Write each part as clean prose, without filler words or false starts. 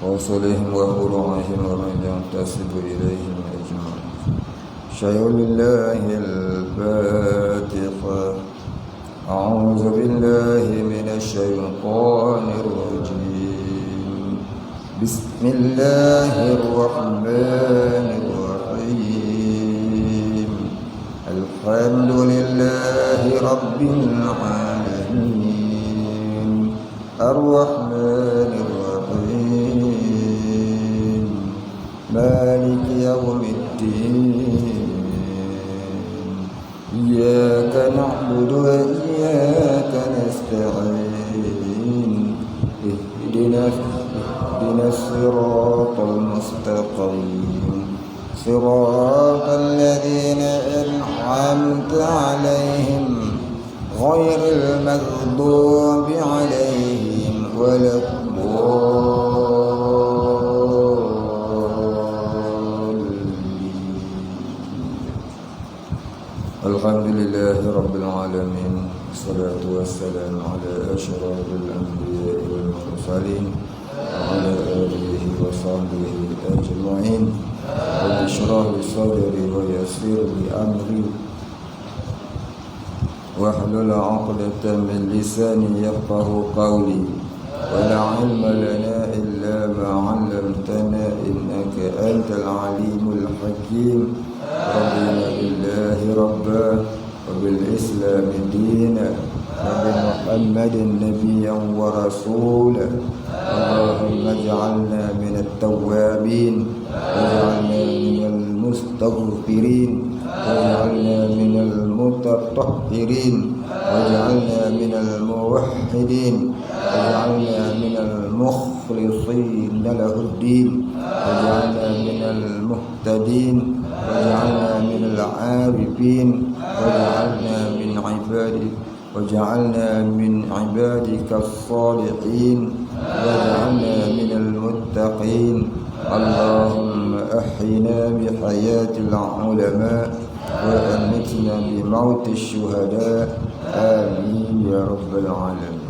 وصلهم وفروعهم ومن ينتسب إليهم أجمعين. شيء لله الفاتحة. أعوذ بالله من الشيطان الرجيم. بسم الله الرحمن الرحيم. الحمد لله رب العالمين. الرحمن الرحيم. مالك يوم الدين. إياك نعبد وإياك نستعين. اهدنا الصراط المستقيم. صراط الذين أنعمت عليهم غير المغضوب عليهم ولا الضالين. الحمد لله رب العالمين. والصلاة والسلام على أشرف الأنبياء والمرسلين وعلى آله وصحبه أجمعين. رب اشرح لي صدري ويسر لي أمري واحلل عقدة من لساني يفقه قولي. ولا علم لنا إلا ما علمتنا إنك أنت العليم الحكيم. رضينا بالله ربا وبالإسلام دينا وبمحمد نبيا ورسولا. اللهم اجعلنا من التوابين واجعلنا من المستغفرين واجعلنا من المتطهرين واجعلنا من الموحدين واجعلنا من المخلصين له الدين واجعلنا من المهتدين واجعلنا من العارفين واجعلنا من عبادك الصالحين واجعلنا من المتقين. اللهم أحينا بحياة العلماء وأمتنا بموت الشهداء. آمين يا رب العالمين.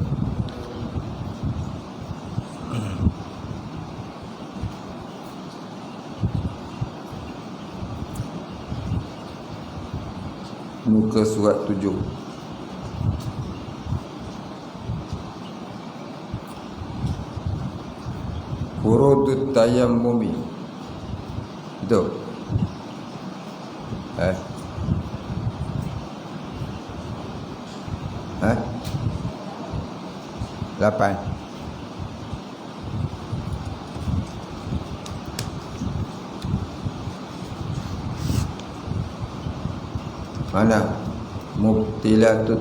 Muka surat 7. Furudut tayammumi. Itu. 8. Mana? Mubtilatut.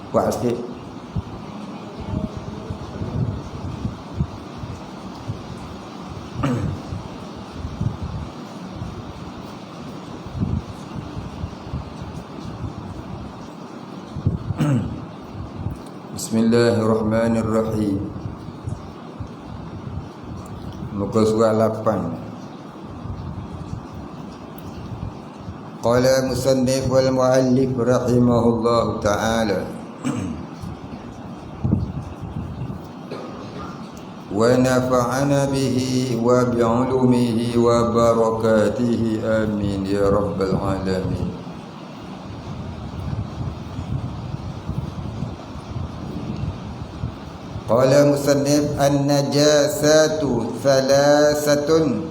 Kuat sikit. Bismillahirrahmanirrahim. Muka surat 8. Qala musannif wal muallif rahimahullahu ta'ala wa nafa'ana bihi wa bi'ulumihi wa barakatihi. Amin ya rabbal alamin. Qala musannif an-najasatu thalathatun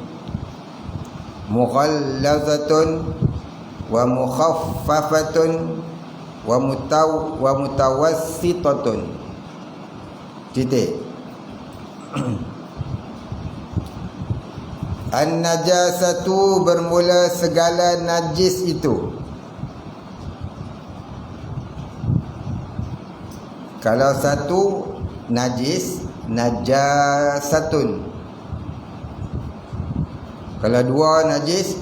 mughallazatun wa mukhaffafatun wa mutawassitatun. Titik. An-najasatu bermula segala najis itu. Kalau satu najis, najasatun. Kalau dua najis,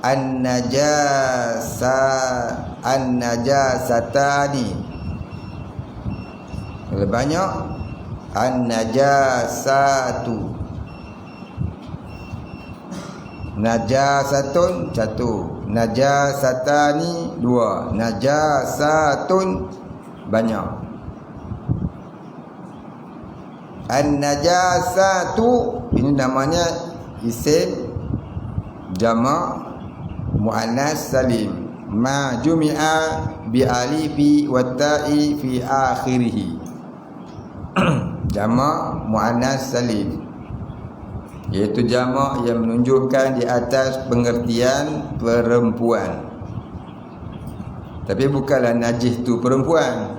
an-najasatani. Kalau banyak, an-najasatu. Najasatun satu, najasatani dua, najasatun banyak. An-najasatu ini namanya isim jamak muannas salim ma jumi'a bi alifi wa ta'i fi akhirih. Jamak muannas salim, iaitu jamak yang menunjukkan di atas pengertian perempuan. Tapi bukanlah najis tu perempuan.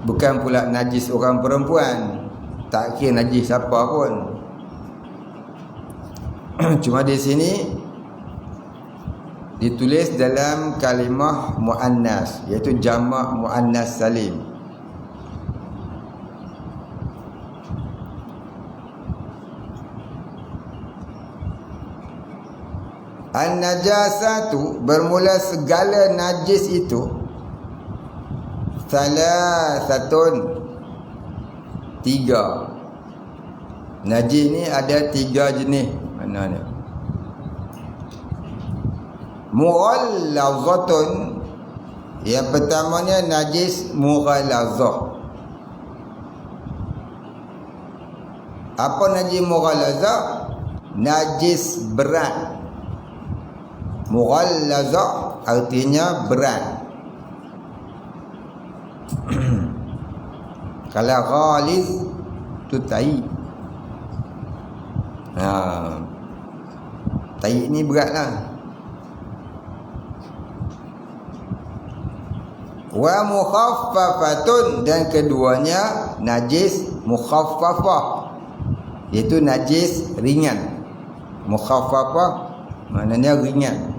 Bukan pula najis orang perempuan. Tak kira najis siapa pun. Cuma di sini ditulis dalam kalimah muannas, iaitu jamak muannas salim. An-najasatu bermula segala najis itu salasatun tiga. Najis ni ada tiga jenis. Mana ni? Mughallazatun, yang pertamanya najis mughallazah. Apa najis mughallazah? Najis berat. Mughallazah artinya berat. Kalau ghaliz tu tai. Tai ni beratlah. Wa mukhaffafatun, dan keduanya najis mukhaffafah, iaitu najis ringan. Mukhaffafah maknanya ringan.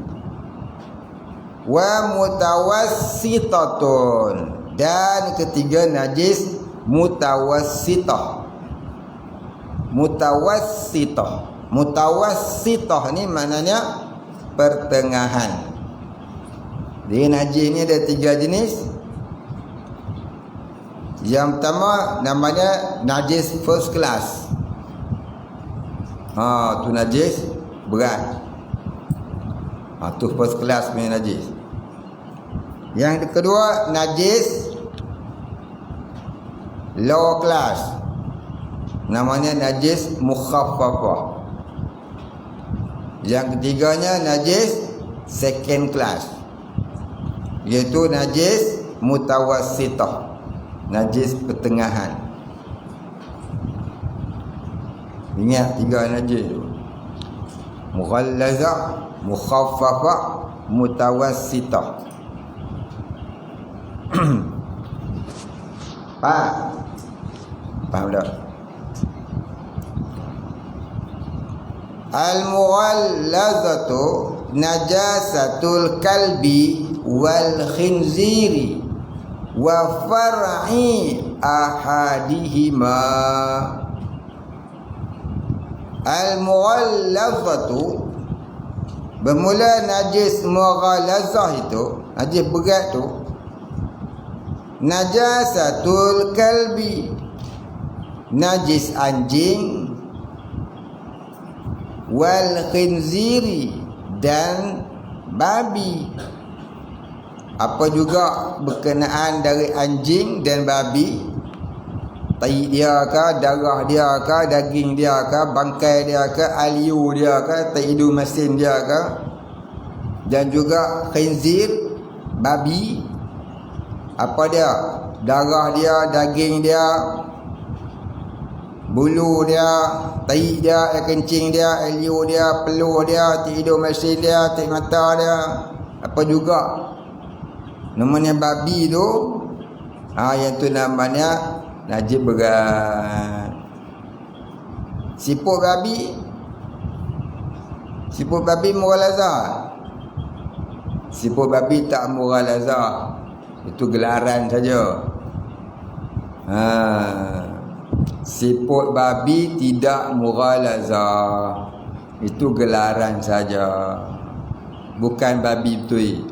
Wa mutawassitatun, dan ketiga najis mutawassitah. Mutawassitah ni maknanya pertengahan. Jadi najis ni ada tiga jenis. Yang pertama namanya najis first class. Tu najis berat. Tu first class punya najis. Yang kedua najis low class, namanya najis mukhaffafah. Yang ketiganya najis second class, iaitu najis mutawassitah, najis pertengahan. Ingat tiga najis tu: mughallazah, mukhaffafah, mutawassitah. Faham tak? Al-mughallazatu najasatul kalbi wal khinziri wa far'i ahadihima. Al-mughallazatu bermula najis mughallazah itu, najis berat tu, najasatul kalbi, najis anjing, wal khinziri, dan babi. Apa juga berkenaan dari anjing dan babi, tai dia ke, darah dia ke, daging dia ke, bangkai dia ke, aliu dia ke, tai hidung masin dia ke, dan juga khinzir, babi. Apa dia? Darah dia, daging dia, bulu dia, tai dia, air kencing dia, aliu dia, peluh dia, tai hidung masin dia, tai mata dia. Apa juga namanya babi tu, yang tu namanya najis berat. Siput babi, siput babi mughallazah. Siput babi tak mughallazah, itu gelaran saja. Siput babi tidak mughallazah, itu gelaran saja, bukan babi betul.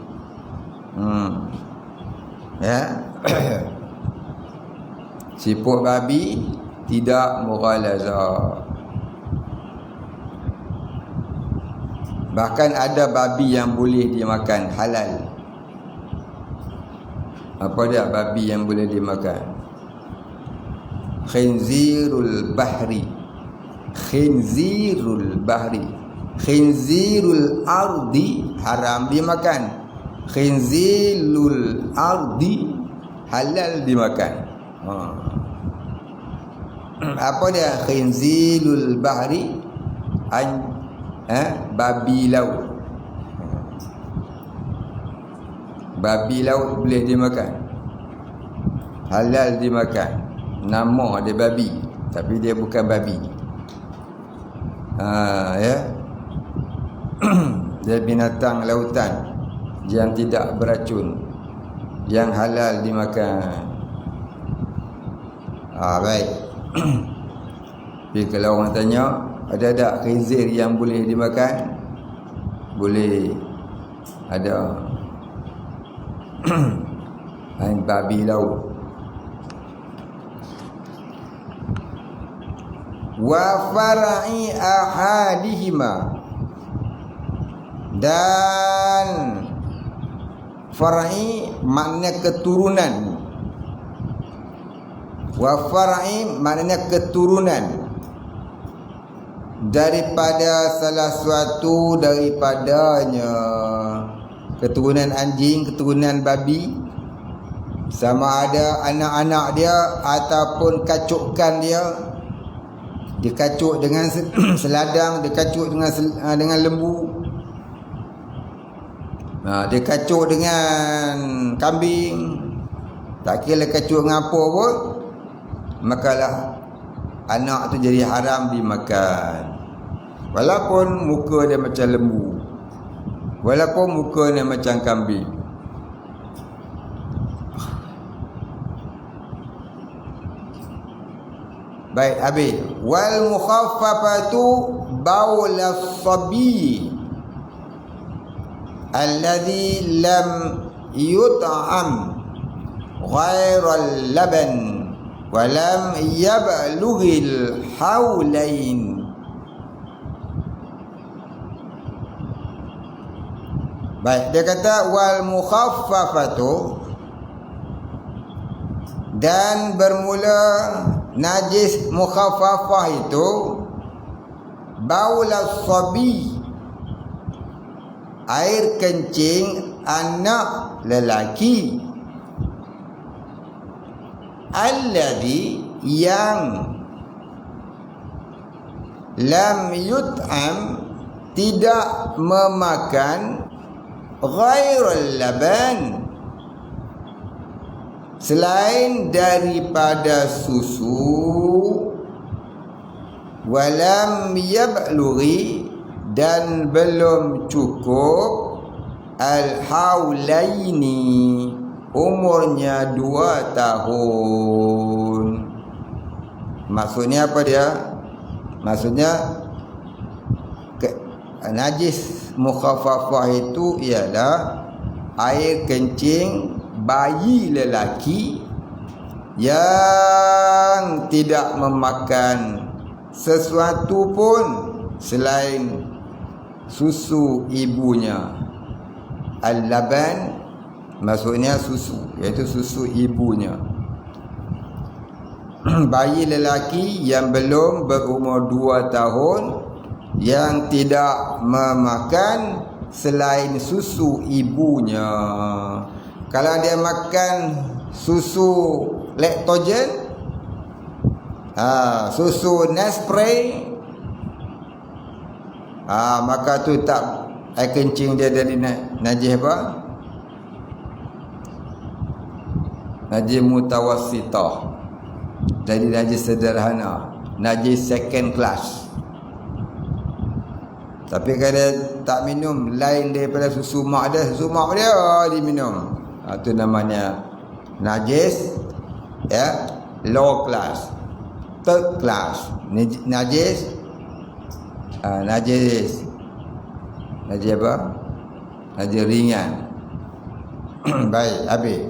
Ya. Siput babi tidak mughalazah. Bahkan ada babi yang boleh dimakan halal. Apa dia babi yang boleh dimakan? Khinzirul bahri. Khinzirul bahri. Khinzirul ardi haram dimakan. Khinzirul ardi halal dimakan. Apa dia khinzirul bahri? Babi laut. Babi laut boleh dimakan, halal dimakan. Nama dia babi, tapi dia bukan babi. Ya. Dia binatang lautan yang tidak beracun, yang halal dimakan. Baik. Tapi kalau orang tanya, ada tak khinzir yang boleh dimakan? Boleh. Ada. Babi laut. Wa far'i ahadihima, dan far'i makna keturunan. Wa far'i maknanya keturunan daripada salah suatu daripadanya. Keturunan anjing, keturunan babi, sama ada anak-anak dia ataupun kacukan dia. Dikacuk dengan seladang, dikacuk dengan lembu, dikacuk dengan kambing, tak kira kacuk dengan apa pun, makalah anak tu jadi haram dimakan. Walaupun muka dia macam lembu, walaupun muka dia macam kambing. Baik, habis. Wal mukhaffafatu baul as-sabi alladhi lam yut'am ghairal laban wa lam yablughil haulain. Baik, dia kata wal mukhaffafatu, dan bermula najis mukhaffafah itu baul as-sabi, air kencing anak lelaki, alladhi yang lam yut'am tidak memakan ghairul laban selain daripada susu, walam yablughi dan belum cukup al-haulaini umurnya 2 tahun. Maksudnya apa dia? Maksudnya najis mukhaffafah itu ialah air kencing bayi lelaki yang tidak memakan sesuatu pun selain susu ibunya. Al-laban maksudnya susu, iaitu susu ibunya. Bayi lelaki yang belum berumur 2 tahun yang tidak memakan selain susu ibunya. Kalau dia makan susu laktogen, susu Nespresso, maka tu tak, air kencing dia dari najis apa? Najis mutawassitah. Jadi najis sederhana, najis second class. Tapi kalau tak minum lain daripada susu mak dia, susu mak dia diminum, itu namanya najis, ya, low class, third class. Najis najis apa? Najis ringan. Baik, habis.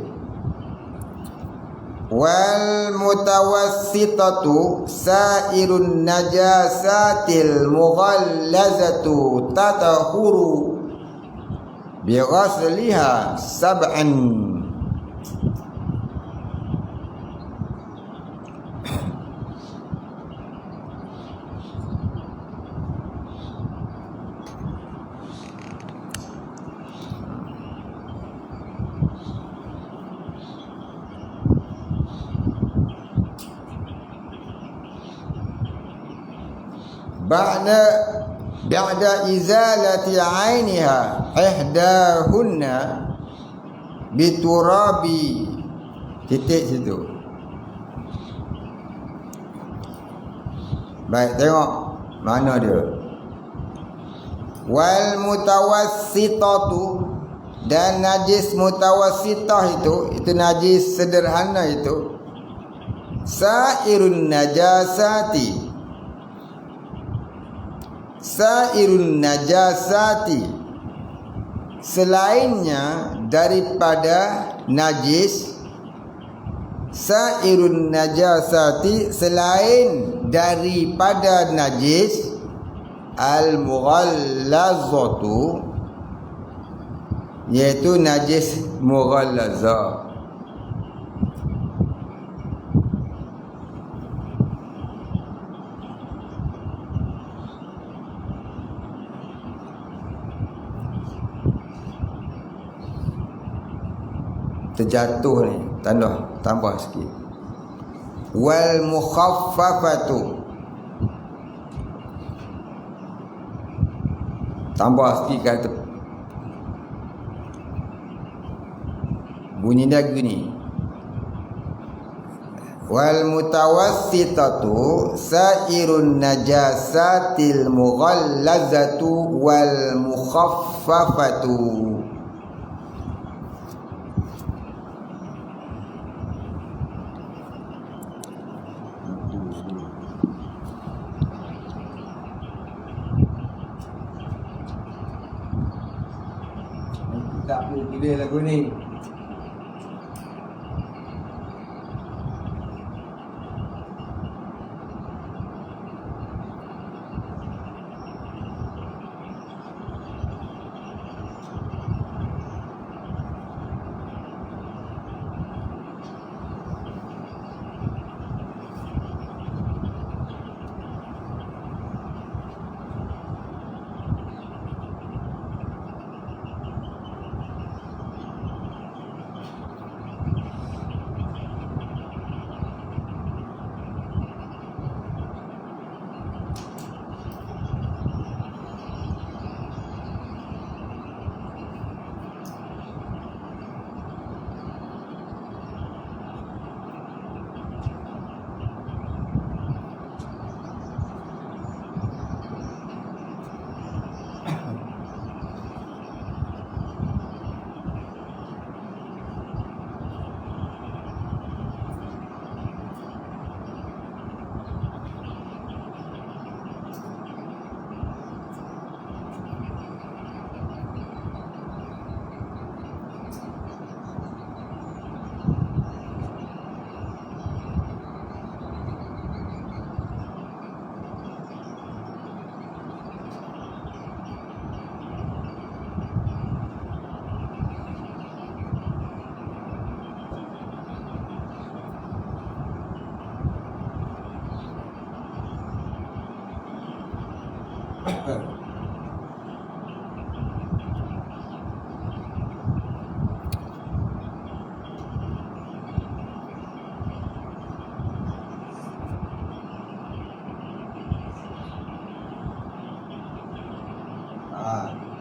Wal mutawassitatu sairun najasatil mughallazatu tatahuru bi ghasliha sab'an. Ba'da izalati 'ainiha ihdahunna biturabi. Titik situ. Baik, tengok mana dia. Wal mutawassitatu, dan najis mutawassitah itu najis sederhana itu. Sairun najasati, sairun najasati, selainnya daripada najis. Sairun najasati, selain daripada najis. Al-mughallazatu, iaitu najis mughallazah. Terjatuh ni, tambah sikit. Wal mukhaffafatu, tambah sikit kata. Bunyi dia gini. Wal mutawassitatu sairun najasatil mughallazatu wal mukhaffafatu. Tak boleh pilih lagu ni.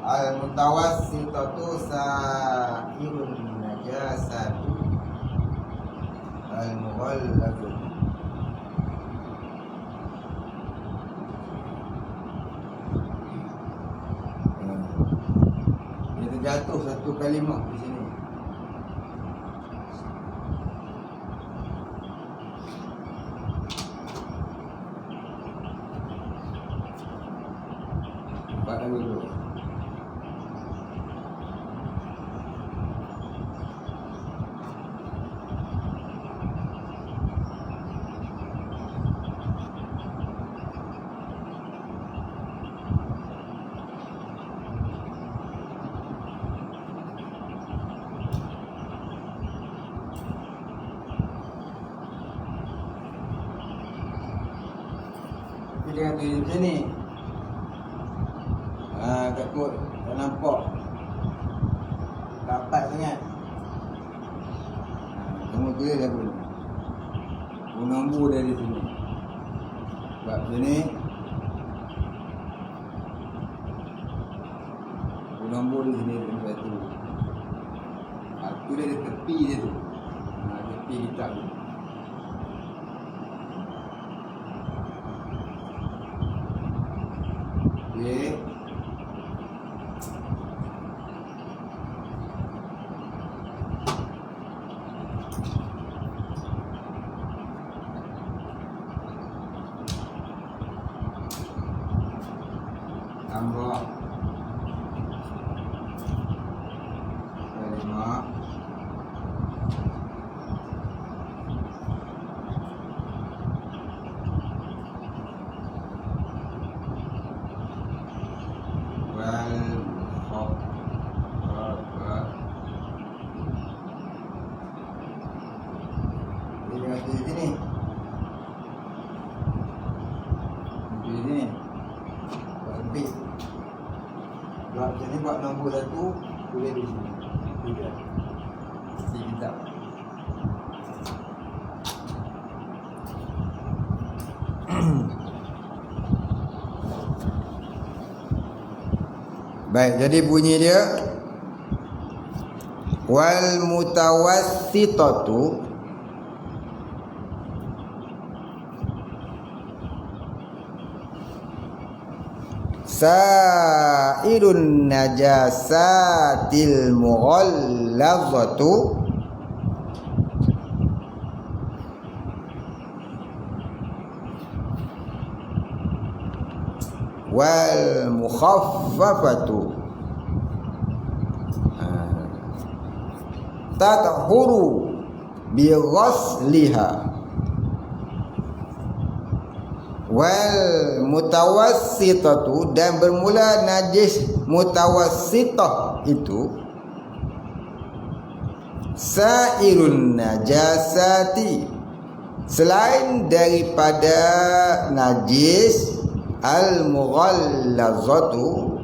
Al-mutawassitatu sa'irun najasatu al-mughallazatu. Dia terjatuh satu kalimah di sini. Baca dulu. jangan tulis macam ni. Takut tak nampak rapat sangat. Kamu tulis aku nombor dari sini. Sebab sini nombor di sini satu. Aku dah di tepi dia tu. Tepi kitab tu. Okey. Tambah 5 buat nombor satu, tulis di sini. Tiga. Di kitab. Baik, jadi bunyi dia wal mutawassitatu sa'irun najasatil mughallazatu wal mukhaffafatu tathuru bi ghasliha wal mutawassitatu, dan bermula najis mutawassitah itu sairun najasati, selain daripada najis al mughallazatu,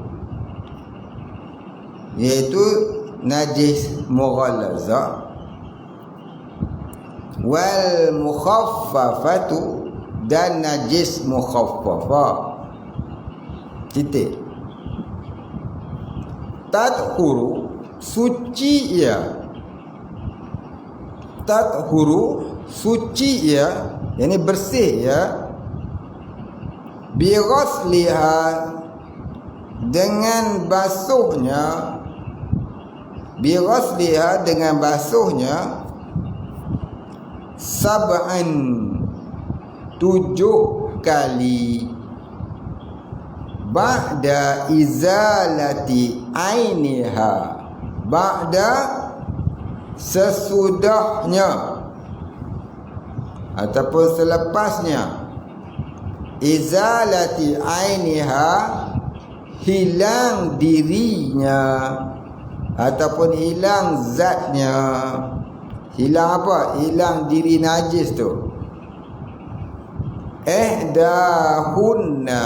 iaitu najis mughallazah, wal mukhaffafatu, dan najis mukhaffafah. Titik. Tathuru, suci ia. Tathuru, suci ia, yakni bersih ia. Bi ghasliha, dengan basuhnya. Bi ghasliha, dengan basuhnya. Sab'an, 7 kali. Ba'da izalati ainiha, ba'da, sesudahnya ataupun selepasnya, izalati ainiha, hilang dirinya ataupun hilang zatnya. Hilang apa? Hilang diri najis tu. Ihdahunna,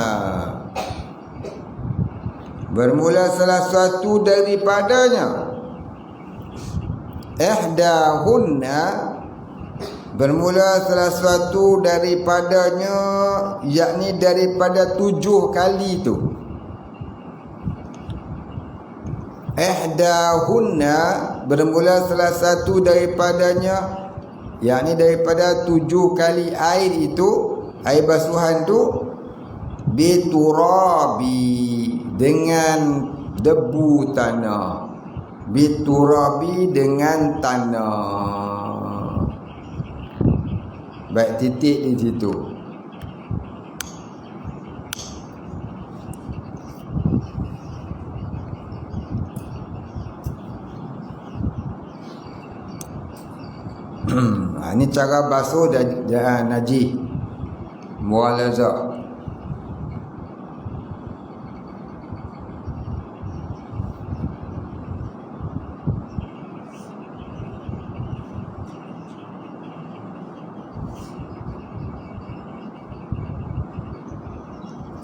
bermula salah satu daripadanya. Ihdahunna, bermula salah satu daripadanya, yakni daripada 7 kali tu. Ihdahunna, bermula salah satu daripadanya, yakni daripada 7 kali air itu, air basuhan tu, biturabi, dengan debu tanah. Biturabi, dengan tanah. Baik, titik di situ. Ini cara basuh najis mughallazah.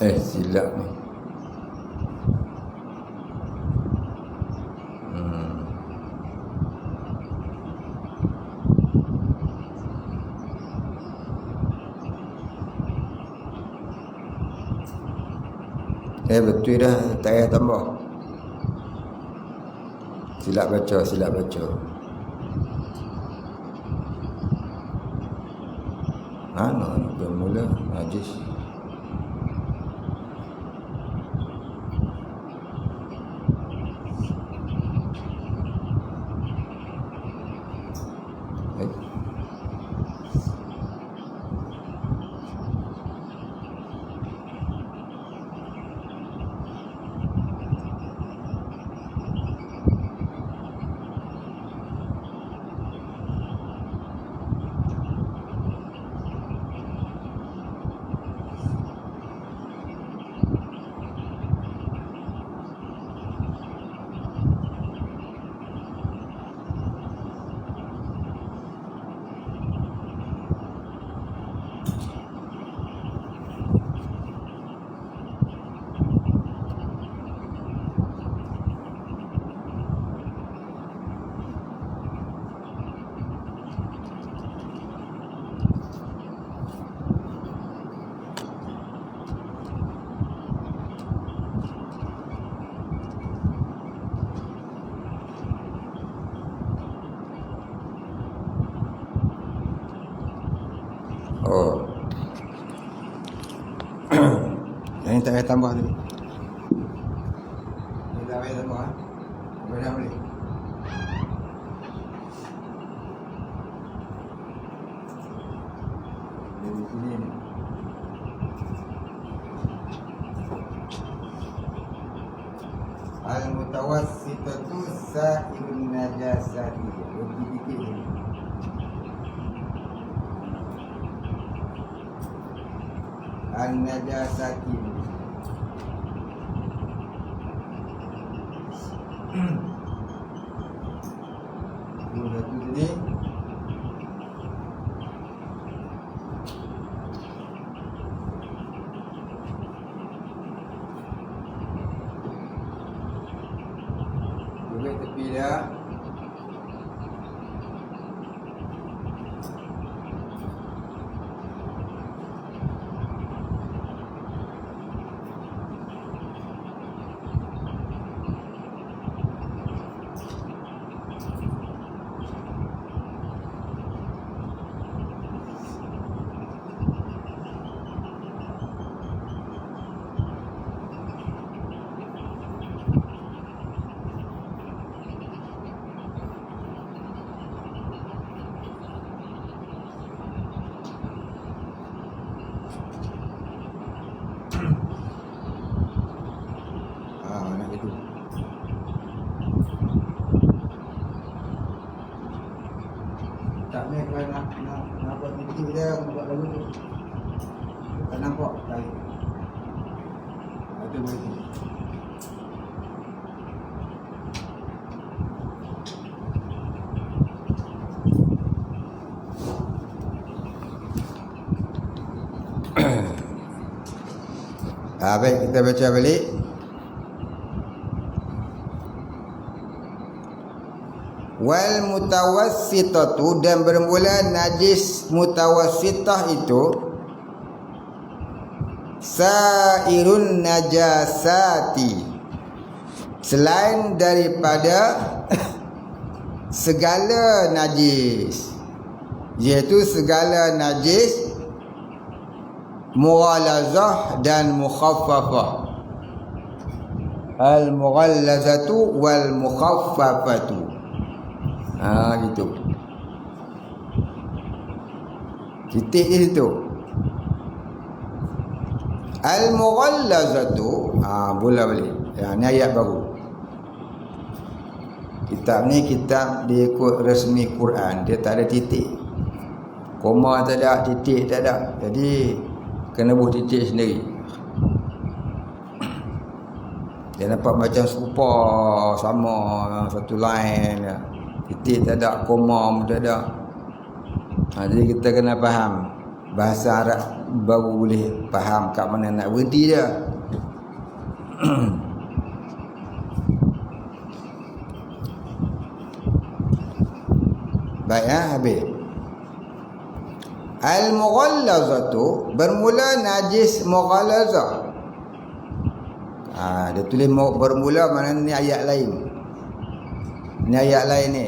Silap ni. Betul dah, tak payah tambah. Silap baca. Dah mula najis. Yang ni tak payah tambah tadi. Ni tak payah tambah. Boleh. Dari sini ni. Al-mutawassitatu sa'irun najasati. Lebih dikit ni. An-najasati. Dua tu tadi. Dua tepi dah. Nak gitu. Tak ni kalau nak buat video dia, buat lagu tu. Tak nampak tadi. Ada lagi. Baik, kita baca balik. Wal mutawassitatu, dan bermula najis mutawassitah itu sairun najasati, selain daripada segala najis, iaitu segala najis mughalazah dan mukhaffafah. Al mughallazatu wal mukhaffafatu. Gitu. Titik di situ. Al-mughallazatu, boleh. Ni ayat baru. Kitab ni kitab dia ikut resmi Quran, dia tak ada titik. Koma tak ada, titik tak ada. Jadi kena buat titik sendiri. Dia nampak macam serupa, sama, satu line ya. Titik tak ada, koma pun tak ada. Jadi kita kena faham bahasa Arab, baru boleh faham kat mana nak berhenti dia. Baik, habis. Al-mughallazatu, bermula najis mughallazah. Dia tulis bermula, mana ni ayat lain. Ni ayat lain ni.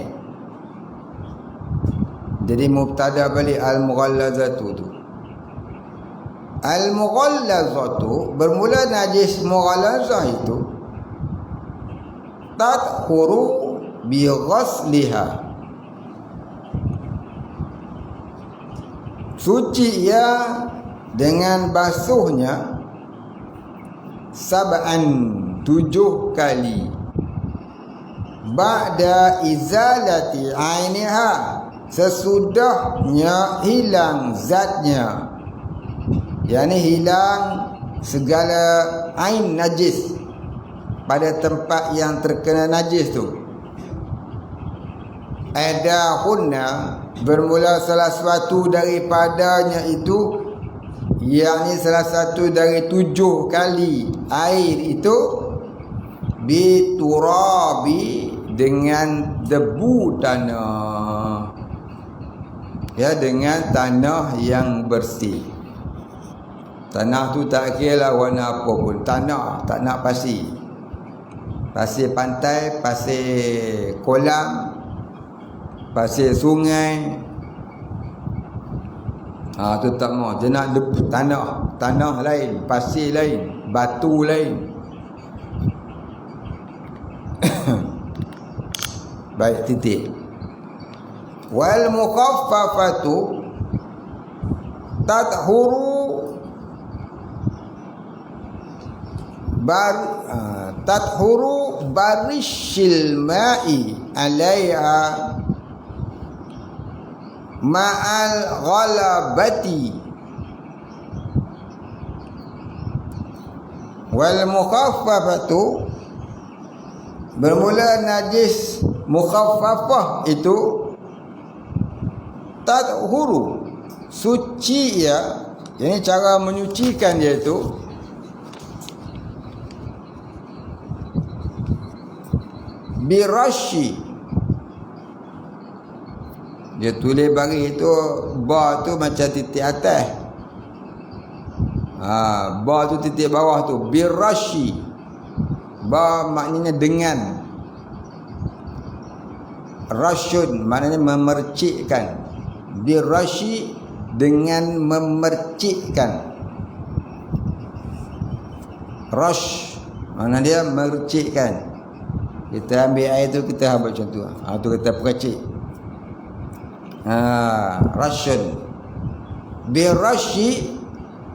Jadi mubtada balik al-mughallazatu tu. Al-mughallazatu, bermula najis mughallazah itu tathuru bi ghasliha, suci ia dengan basuhnya, sab'an, 7 kali, ba'da izalati ainiha, sesudahnya hilang zatnya, yakni hilang segala ain najis pada tempat yang terkena najis tu. Adahunna, bermula salah satu daripadanya itu, yakni salah satu dari 7 kali air itu, biturabi, dengan debu tanah, ya, dengan tanah yang bersih. Tanah tu tak kira lah warna apa pun, tanah, tak nak pasir. Pasir pantai, pasir kolam, pasir sungai, tu tak mau. Dia nak tanah, tanah lain, pasir lain, batu lain. Baik, titik. Wal mukhaffafatu tathuru tathuru barishil ma'i alaiha ma'al ghalabati. Wal mukhaffafatu, bermula najis mukhaffafah itu tathuru, suci ia, ini cara menyucikan dia itu, birashi, dia tulis bagi itu ba tu macam titik atas, ba tu titik bawah tu, birashi, ba maknanya dengan, rasyun maknanya memercikkan, birashi dengan memercikkan, rash makna dia mercikkan. Kita ambil air tu, kita buat macam tu, tu kita percik, rasyun, birashi,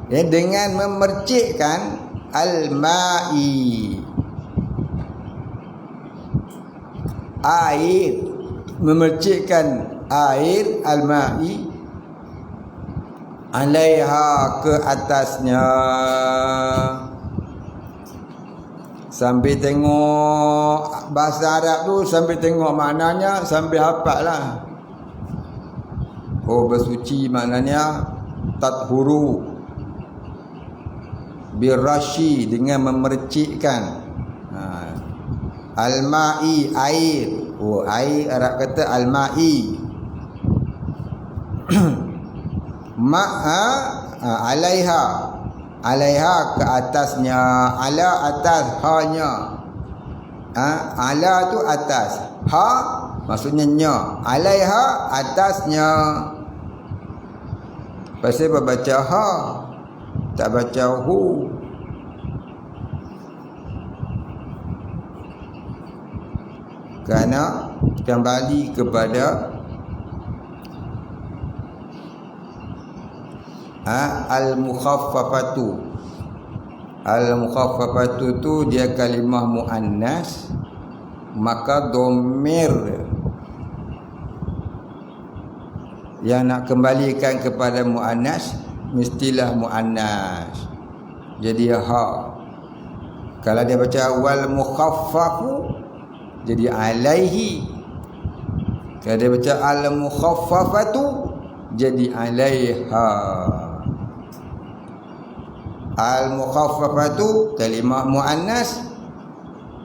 dengan memercikkan, al-ma'i, air, memercikkan air, al-ma'i, alaiha, ke atasnya. Sambil tengok bahasa Arab tu, sambil tengok maknanya, sambil hafal lah. Oh, bersuci maknanya tathuru birashi, dengan memercikkan, al-ma'i, air. Oh, air Arab kata al-ma'i. Ma'a, alaiha, alaiha, ke atasnya, ala, atas, hanya, ala tu atas, ha maksudnya nya, alaiha, atasnya. Pasal baca ha, tak baca hu. Kerana kembali kepada al-mukhaffafatu. Al-mukhaffafatu tu dia kalimah muannas, maka dhamir yang nak kembalikan kepada muannas mestilah muannas. Jadi ha. Kalau dia baca wal mukhaffafu, jadi alaihi. Kalau dia baca al mukhaffafatu, jadi alaiha. Al-mukhaffafatu kalimah muannas,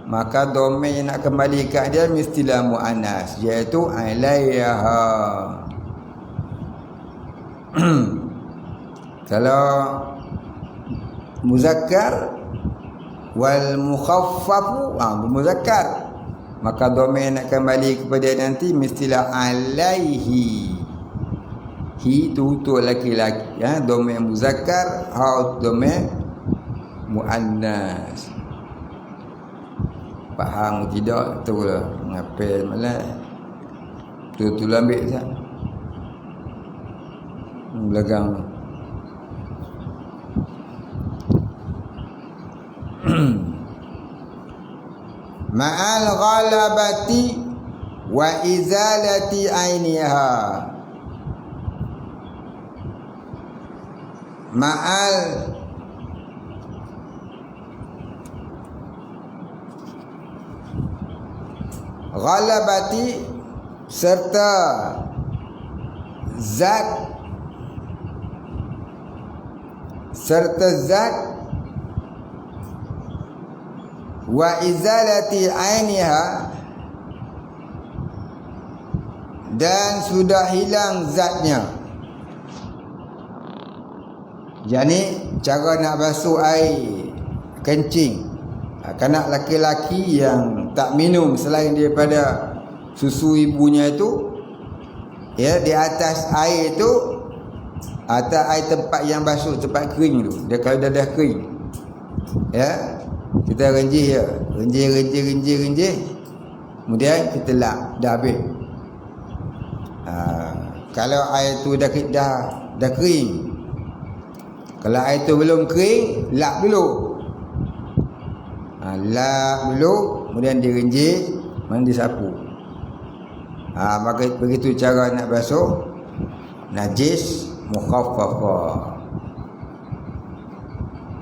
maka domain yang nak kembali kat dia mestilah muannas, iaitu alaiha. Kalau muzakkar wal mukhaffafu muzakkar, maka domain nak kembali kepada nanti mestilah alaihi. Hi tu untuk laki-laki, domain muzakkar, ha domain muannas. Faham tidak? Tu lah ngapel malah tu ambil sat belakang. Ma'al ghalabati wa izalati ainiha. Ma'al ghalabati serta zat wa izalati ainiha, dan sudah hilang zatnya. Jadi cara nak basuh air kencing kanak laki-laki yang tak minum selain daripada susu ibunya itu, ya, di atas air itu, atas air tempat yang basuh, tempat kering tu, dia kalau dah kering, ya, kita renjih ya, renjih, kemudian kita lap, dah habis. Kalau air tu dah kering, kalau air tu belum kering, lap dulu. Lap dulu, kemudian direnjih, kemudian disapu. Maka begitu cara nak basuh najis mukhaffafah.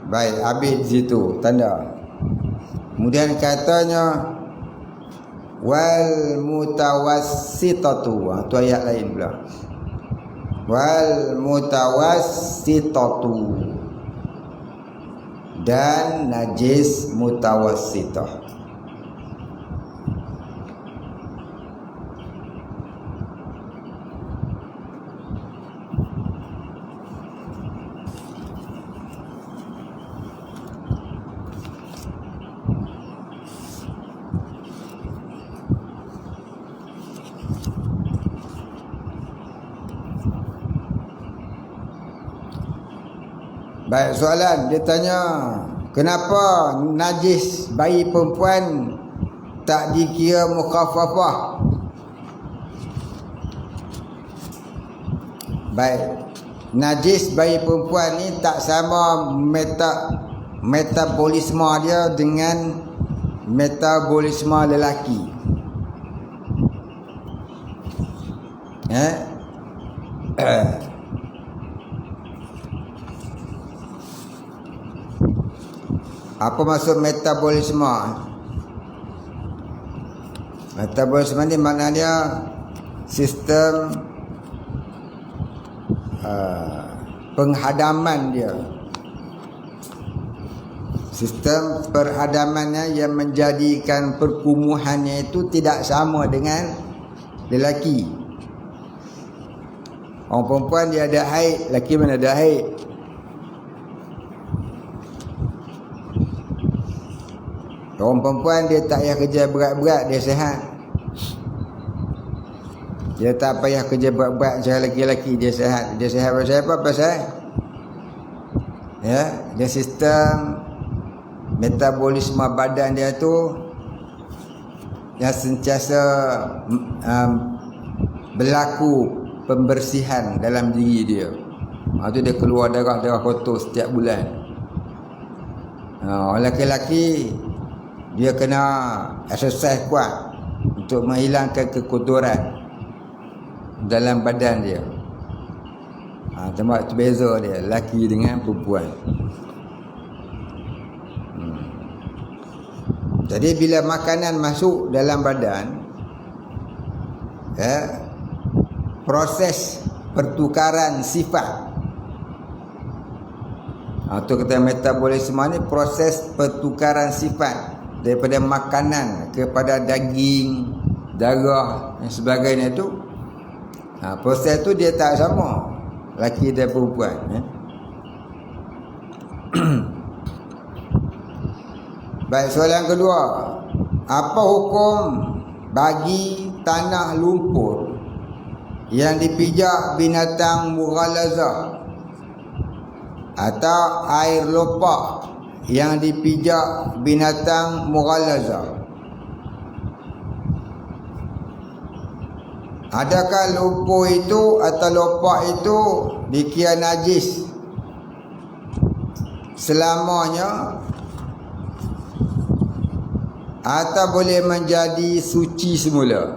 Baik, habis di situ tanda. Kemudian katanya wal mutawassitatu, tu ayat lain pula. Wal mutawassitatu, dan najis mutawassitah. Baik, soalan dia tanya, kenapa najis bayi perempuan tak dikira mukhaffafah? Baik, najis bayi perempuan ni tak sama metabolisme dia dengan metabolisme lelaki. Apa maksud metabolisme? Metabolisme ni maknanya sistem penghadaman dia. Sistem perhadamannya yang menjadikan perkumuhannya itu tidak sama dengan lelaki. Orang perempuan dia ada haid, lelaki mana ada haid. Orang perempuan dia tak payah kerja berat-berat, dia sihat. Dia tak payah kerja berat-berat macam lelaki-lelaki, dia sihat. Dia sihat pasal apa? Pasal ya, dia sistem metabolisme badan dia tu yang sentiasa berlaku pembersihan dalam diri dia. Tu dia keluar darah kotor setiap bulan. Orang lelaki dia kena exercise kuat untuk menghilangkan kekotoran dalam badan dia. Tempat tu beza dia, lelaki dengan perempuan. Jadi bila makanan masuk dalam badan, proses pertukaran sifat Atau kata metabolisme ni proses pertukaran sifat daripada makanan kepada daging, darah dan sebagainya tu. Proses tu dia tak sama lelaki dan perempuan. Baik, soalan kedua. Apa hukum bagi tanah lumpur yang dipijak binatang mughalazah atau air lopak yang dipijak binatang mughalazah? Adakah lumpur itu atau lopak itu dikira najis selamanya atau boleh menjadi suci semula?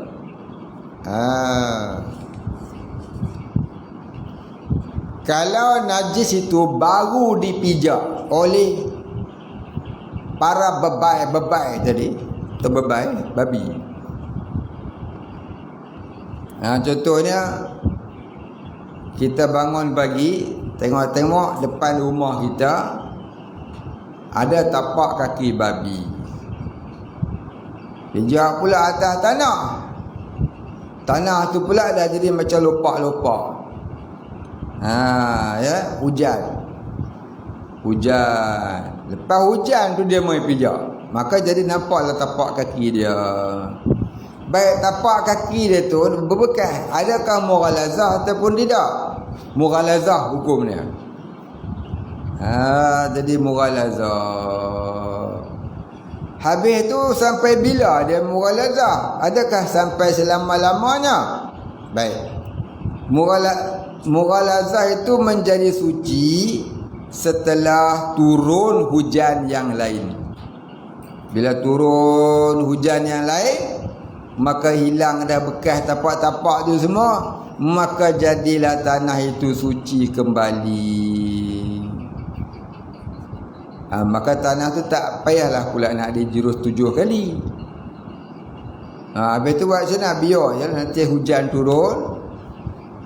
Kalau najis itu baru dipijak oleh para bebai tadi, atau bebai babi. Contohnya kita bangun pagi, tengok-tengok depan rumah kita ada tapak kaki babi. Pijak pula atas tanah. Tanah tu pula dah jadi macam lopak-lopak. Ya, hujan. Lepas hujan tu dia mai pijak, maka jadi nampaklah tapak kaki dia. Baik, tapak kaki dia tu berbekas. Adakah mughalazah ataupun tidak? Mughalazah hukumnya. Jadi mughalazah. Habis tu sampai bila dia mughalazah? Adakah sampai selama-lamanya? Baik. Mughalazah itu menjadi suci setelah turun hujan yang lain. Bila turun hujan yang lain, maka hilang dah bekas tapak-tapak tu semua, maka jadilah tanah itu suci kembali. Maka tanah tu tak payahlah pula nak dijurus 7 kali. Habis tu buat macam mana? Biar je nanti hujan turun,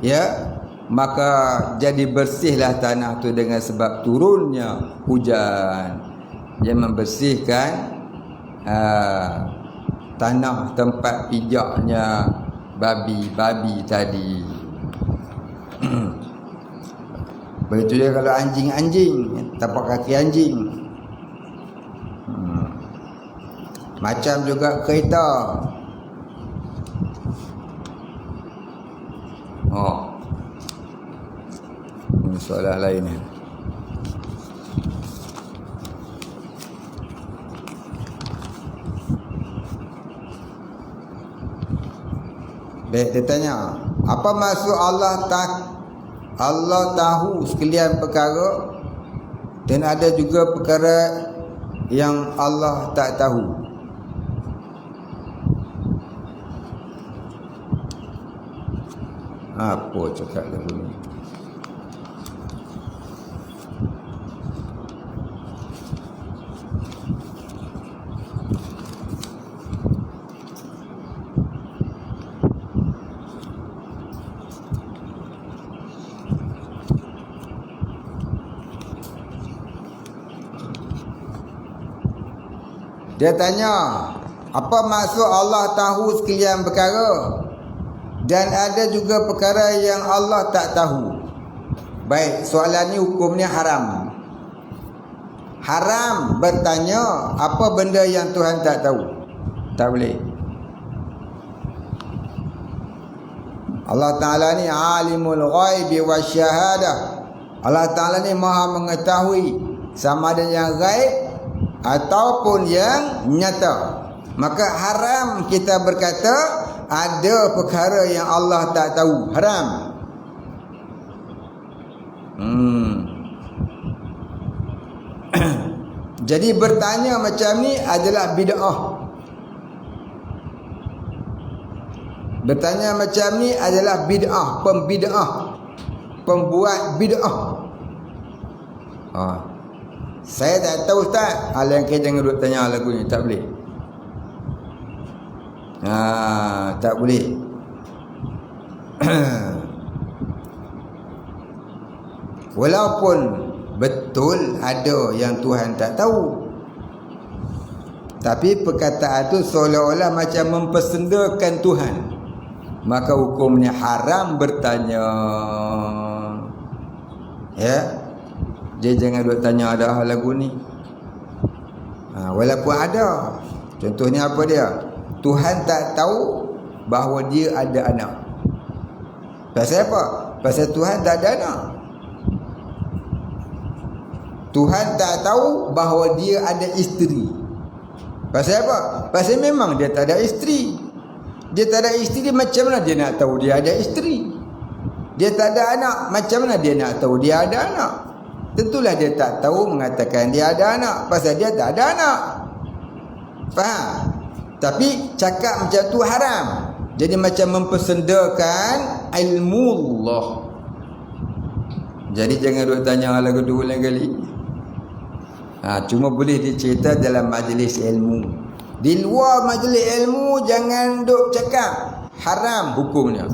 ya, maka jadi bersihlah tanah tu dengan sebab turunnya hujan. Dia membersihkan tanah tempat pijaknya babi-babi tadi. Begitu dia kalau anjing-anjing, tapak kaki anjing. Macam juga kereta. Ini soalan lain ni. Baik, dia tanya, apa maksud Allah tahu sekalian perkara dan ada juga perkara yang Allah tak tahu? Apa cakap lagu ni? Dia tanya, apa maksud Allah tahu sekalian perkara dan ada juga perkara yang Allah tak tahu? Baik, soalan ni hukumnya haram. Haram bertanya apa benda yang Tuhan tak tahu. Tak boleh. Allah Ta'ala ni alimul ghaibi wasyahadah. Allah Ta'ala ni maha mengetahui sama ada yang gaib ataupun yang nyata. Maka haram kita berkata ada perkara yang Allah tak tahu. Haram. Jadi bertanya macam ni adalah bid'ah. Bertanya macam ni adalah bid'ah, pembid'ah, pembuat bid'ah. Saya tak tahu Ustaz. Yang kita jangan duduk tanya lagu ni. Tak boleh. Tak boleh. Walaupun betul ada yang Tuhan tak tahu. Tapi perkataan tu seolah-olah macam mempersendakan Tuhan. Maka hukumnya haram bertanya. Ya. Dia jangan duk tanya ada lagu ni. Walaupun ada. Contohnya apa dia? Tuhan tak tahu bahawa dia ada anak. Pasal apa? Pasal Tuhan tak ada anak. Tuhan tak tahu bahawa dia ada isteri. Pasal apa? Pasal memang dia tak ada isteri. Dia tak ada isteri, macam mana dia nak tahu dia ada isteri? Dia tak ada anak, macam mana dia nak tahu dia ada anak? Tentulah dia tak tahu mengatakan dia ada anak, pasal dia tak ada anak. Faham? Tapi cakap macam tu haram. Jadi macam mempersendakan ilmu Allah. Jadi jangan duk tanya lagu tu lain kali. Cuma boleh dicerita dalam majlis ilmu. Di luar majlis ilmu jangan duk cakap. Haram hukumnya.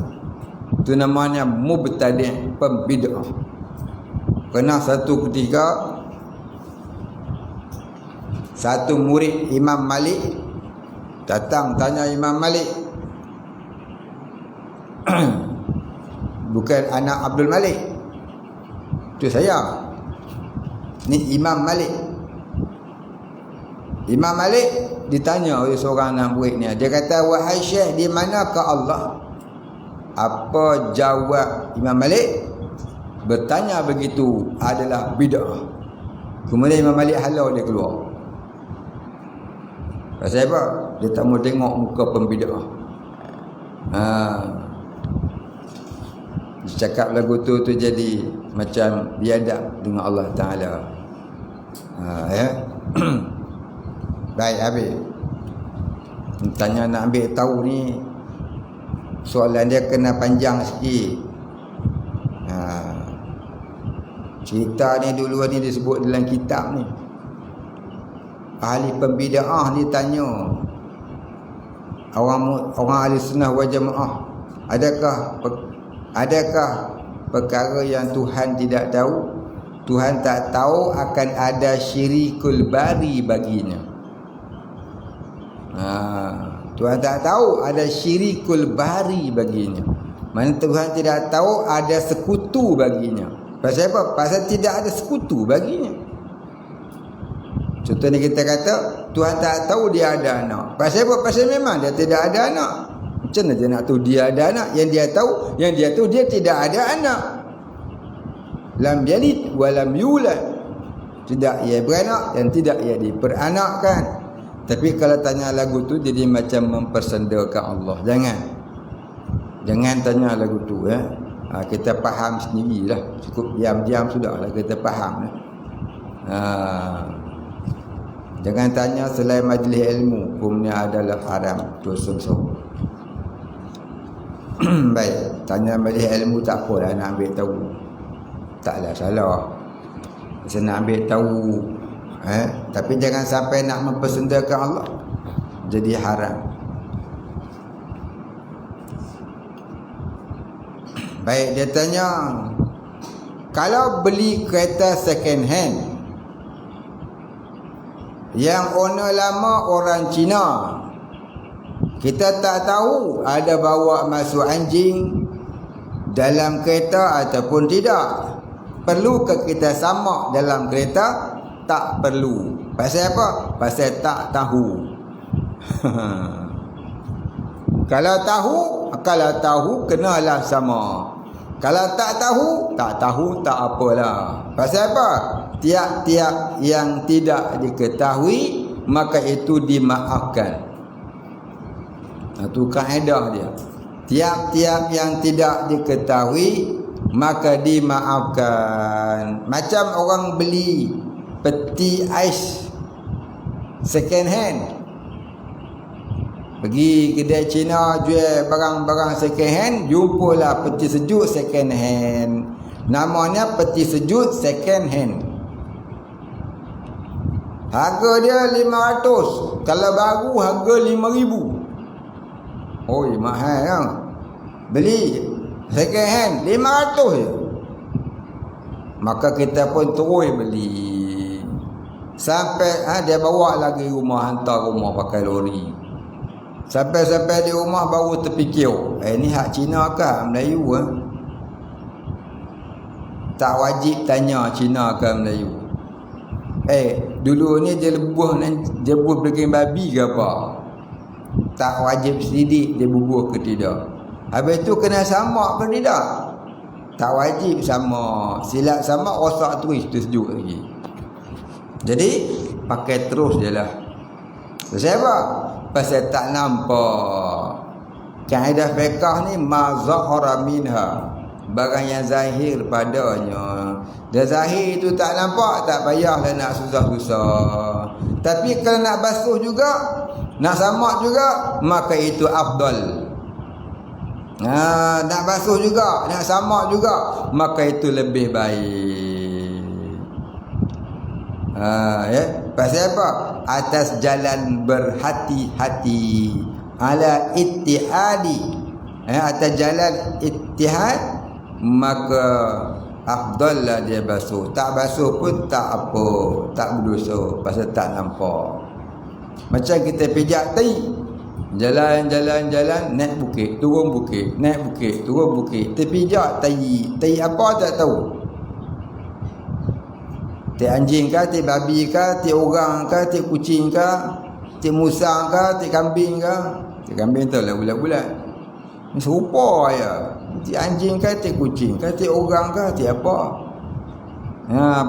Itu namanya mubtadi', pembid'ah. Pernah satu ketika satu murid Imam Malik datang tanya Imam Malik. Bukan anak Abdul Malik. Itu saya. Ni Imam Malik. Imam Malik ditanya oleh seorang anak murid ni. Dia kata, wahai Syekh, di manakah Allah? Apa jawab Imam Malik? Bertanya begitu adalah bid'ah. Kemudian Imam Malik halau dia keluar. Pasal apa? Dia tak mau tengok muka pembid'ah. Dia cakap lagu tu jadi macam biadab dengan Allah Ta'ala. Ya. Baik, habis. Tanya nak ambil tahu ni, soalan dia kena panjang sikit. Cerita ni dulu ni disebut dalam kitab ni. Ahli pembida'ah ni tanya orang ahli sunnah wal jamaah, adakah perkara yang Tuhan tidak tahu? Tuhan tak tahu akan ada syirikul bari baginya. Tuhan tak tahu ada syirikul bari baginya. Mana Tuhan tidak tahu ada sekutu baginya. Pasal apa? Pasal tidak ada sekutu baginya. Contohnya kita kata Tuhan tak tahu dia ada anak. Pasal apa? Pasal memang dia tidak ada anak. Macam mana dia nak tahu dia ada anak? Yang dia tahu dia tidak ada anak. Lam yalid wa lam yulad. Tidak ia beranak dan tidak ia diperanakkan. Tapi kalau tanya lagu tu jadi macam mempersendakan Allah. Jangan tanya lagu tu ya. Kita faham sendirilah. Cukup diam-diam sudahlah kita faham. Jangan tanya selain majlis ilmu, hukumnya adalah haram, dosa besar. Baik, tanya majlis ilmu tak apalah nak ambil tahu. Taklah salah. Saya nak ambil tahu. Tapi jangan sampai nak mempersendakan Allah, jadi haram. Baik, dia tanya, kalau beli kereta second hand yang owner lama orang Cina, kita tak tahu ada bawa masuk anjing dalam kereta ataupun tidak. Perlukah kita samak dalam kereta? Tak perlu. Pasal apa? Pasal tak tahu. Kalau tahu kenalah sama. Kalau tak tahu tak apalah. Pasal apa? Tiap-tiap yang tidak diketahui maka itu dimaafkan. Itu kaedah dia. Tiap-tiap yang tidak diketahui maka dimaafkan. Macam orang beli peti ais second hand. Pergi kedai Cina jual barang-barang second hand, jumpalah peti sejuk second hand. Namanya peti sejuk second hand. Harga dia 500. Kalau baru harga 5,000. Oi, mahal ya. Beli second hand 500 je. Maka kita pun terus beli. Sampai dia bawa lagi rumah, hantar rumah pakai lori. Sampai di rumah baru terfikir, ni hak Cina ke Melayu Tak wajib tanya Cina ke Melayu. Dulu ni dia bubuh daging babi ke apa? Tak wajib sidik dia bubuh ke tidak. Habis tu kena sama ke tidak? Tak wajib sama. Silap sama rosak terus tu sejuk lagi. Jadi pakai terus je lah. Pasal apa? Pasal tak nampak. Kaedah fiqh ni ma zahara minha, barang yang zahir padanya. Dan zahir tu tak nampak, tak payahlah nak susah-susah. Tapi kalau nak basuh juga, nak samak juga, maka itu afdal. Nak basuh juga, nak samak juga, maka itu lebih baik. Pasal apa? Atas jalan berhati-hati ala ittihadi. Atas jalan ittihad, maka afdal lah dia basuh. Tak basuh pun tak apa, tak berdosa, pasal tak nampak. Macam kita pijak tai, jalan, naik bukit, turun bukit, naik bukit, turun bukit. Terpijak tai apa tak tahu. Tai anjing ke, tai babi ke, tai orang ke, tai kucing ke, tai musang ke, tai kambing ke. Tai kambing tu lah bulat-bulat. Serupa ya. Tai anjing ke, tai kucing ke, tai orang ke, tai apa.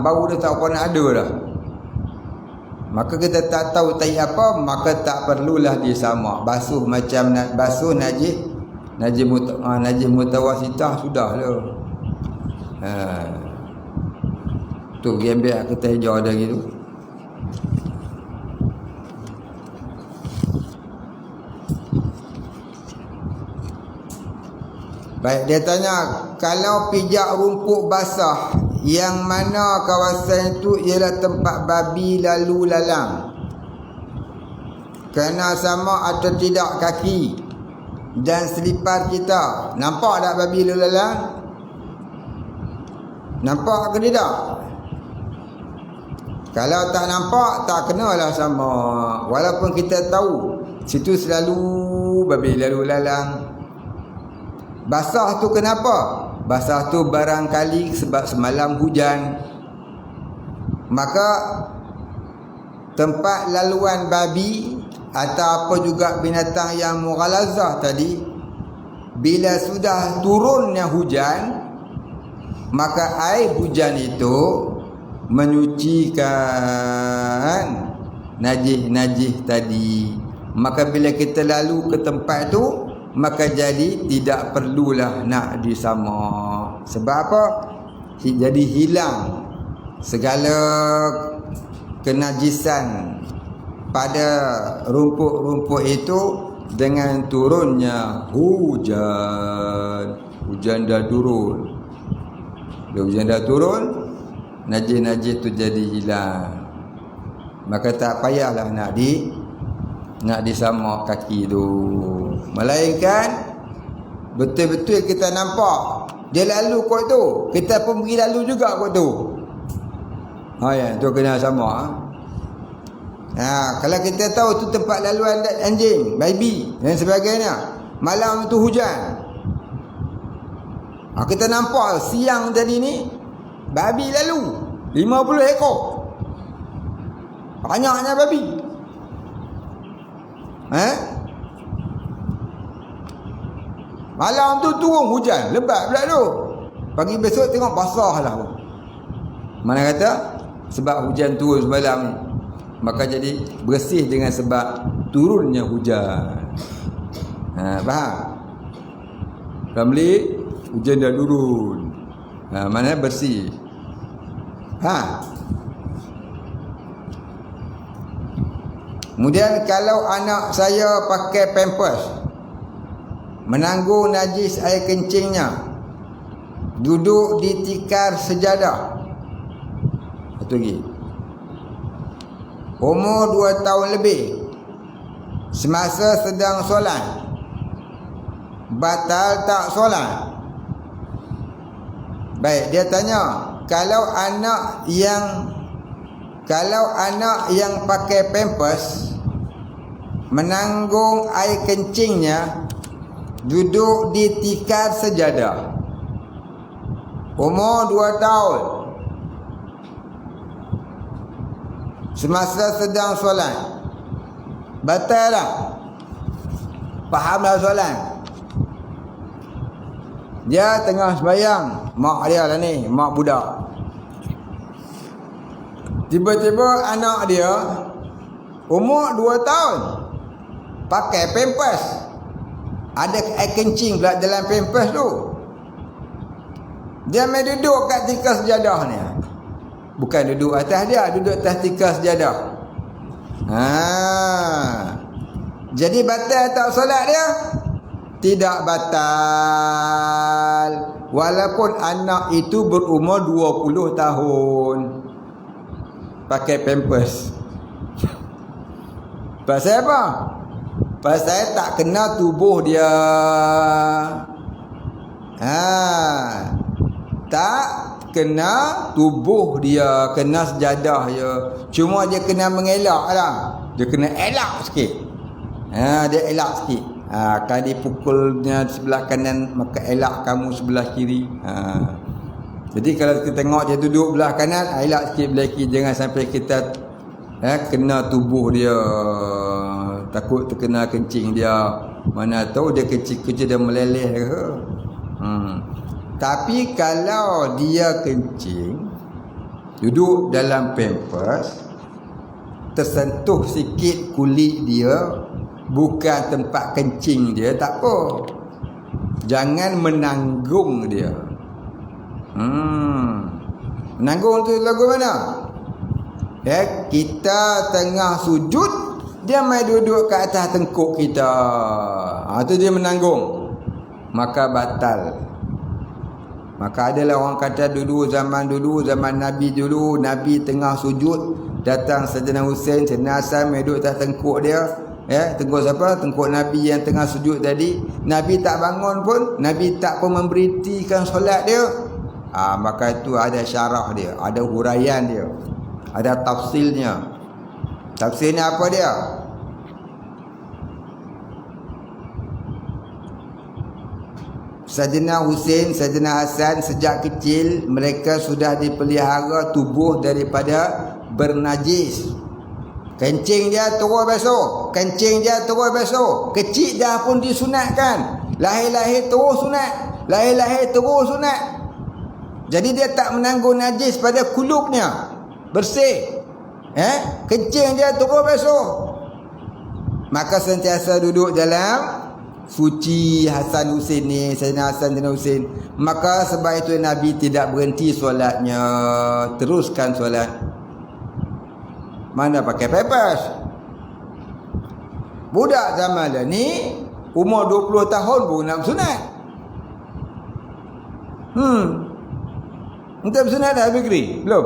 Baru dia tak pernah ada dah. Maka kita tak tahu tai apa, maka tak perlulah disamak. Basuh macam basuh najis mutawasitah sudahlah. Tu gembek kita hijau dah gitu. Baik, dia tanya, kalau pijak rumput basah, yang mana kawasan itu ialah tempat babi lalu lalang, kena sama atau tidak kaki dan selipar kita? Nampak tak babi lalu lalang? Nampak ke tidak? Kalau tak nampak, tak kenalah sama. Walaupun kita tahu situ selalu babi lalu lalang. Basah tu kenapa? Basah tu barangkali sebab semalam hujan. Maka tempat laluan babi atau apa juga binatang yang mughalazah tadi, bila sudah turunnya hujan, maka air hujan itu menyucikan najis-najis tadi. Maka bila kita lalu ke tempat tu, maka jadi tidak perlulah nak disama. Sebab apa? Jadi hilang segala kenajisan pada rumput-rumput itu dengan turunnya hujan. Hujan dah turun. Bila hujan dah turun, najis-najis tu jadi hilang. Maka tak payahlah nak disamak kaki tu. Melainkan betul-betul kita nampak dia lalu kot tu, kita pun pergi lalu juga kot tu. Tu kena sama. Kalau kita tahu tu tempat laluan anjing, babi dan sebagainya, malam tu hujan, kita nampak siang tadi ni babi lalu 50 ekor, banyaknya babi. Malam tu turun hujan, lebat pula tu. Pagi besok tengok basah lah. Mana kata sebab hujan turun semalam ni, maka jadi bersih dengan sebab turunnya hujan. Faham? Ramli, hujan dah turun. Mana bersih. Kemudian kalau anak saya pakai pampers, menanggung najis air kencingnya, duduk di tikar sejadah, satu lagi, umur 2 tahun lebih, semasa sedang solat, batal tak solat? Baik, dia tanya, kalau anak yang pakai pampers menanggung air kencingnya, duduk di tikar sejadah, umur 2 tahun, semasa sedang solat, batal tak? Fahamlah solat. Dia tengah sembahyang, mak dia lah ni, mak budak. Tiba-tiba anak dia umur 2 tahun, pakai pampers, ada air kencing pula dalam pampers tu. Dia main duduk kat tikar sejadah ni. Bukan duduk atas dia, duduk atas tikar sejadah. Jadi batal tak solat dia? Tidak batal, walaupun anak itu berumur 20 tahun pakai pampers. Pasal apa? Pasal tak kena tubuh dia. Tak kena tubuh dia, kena sejadah dia. Cuma dia kena mengelak lah. Dia kena elak sikit. Dia elak sikit. Kalau dipukulnya sebelah kanan, maka elak kamu sebelah kiri. Jadi kalau kita tengok dia duduk belah kanan, elak sikit belah kiri. Jangan sampai kita kena tubuh dia, takut terkena kencing dia. Mana tahu dia kecil-kecil dia meleleh ke. Tapi kalau dia kencing, duduk dalam pampers, tersentuh sikit kulit dia, bukan tempat kencing dia, tak apa. Jangan menanggung dia. Menanggung tu lagu mana? Kita tengah sujud, dia main duduk kat atas tengkuk kita. Tu dia menanggung. Maka batal. Maka adalah orang kata zaman Nabi dulu, Nabi tengah sujud, datang Sayyidina Husain, Sayyidina Hasan main duduk atas tengkuk dia. Tengkuk siapa? Tengkuk Nabi yang tengah sujud tadi. Nabi tak bangun pun, Nabi tak pun memberhentikan solat dia. Maka itu ada syarah dia, ada huraian dia, ada tafsilnya. Tafsirnya apa dia? Sayyidina Husain, Sayyidina Hasan sejak kecil mereka sudah dipelihara tubuh daripada bernajis. Kencing dia terus basuh, kencing dia terus basuh. Kecil dah pun disunatkan, lahir-lahir terus sunat, lahir-lahir terus sunat. Jadi dia tak menanggung najis pada kulubnya, bersih. Kencing dia terus basuh. Maka sentiasa duduk dalam suci Hasan Husain ni, Sayyidina Hasan dan Husain. Maka sebab itu Nabi tidak berhenti solatnya, teruskan solat. Mana pakai pampers. Budak zaman dah ni umur 20 tahun baru nak bersunat. Entah bersunat dah Fikri? Belum?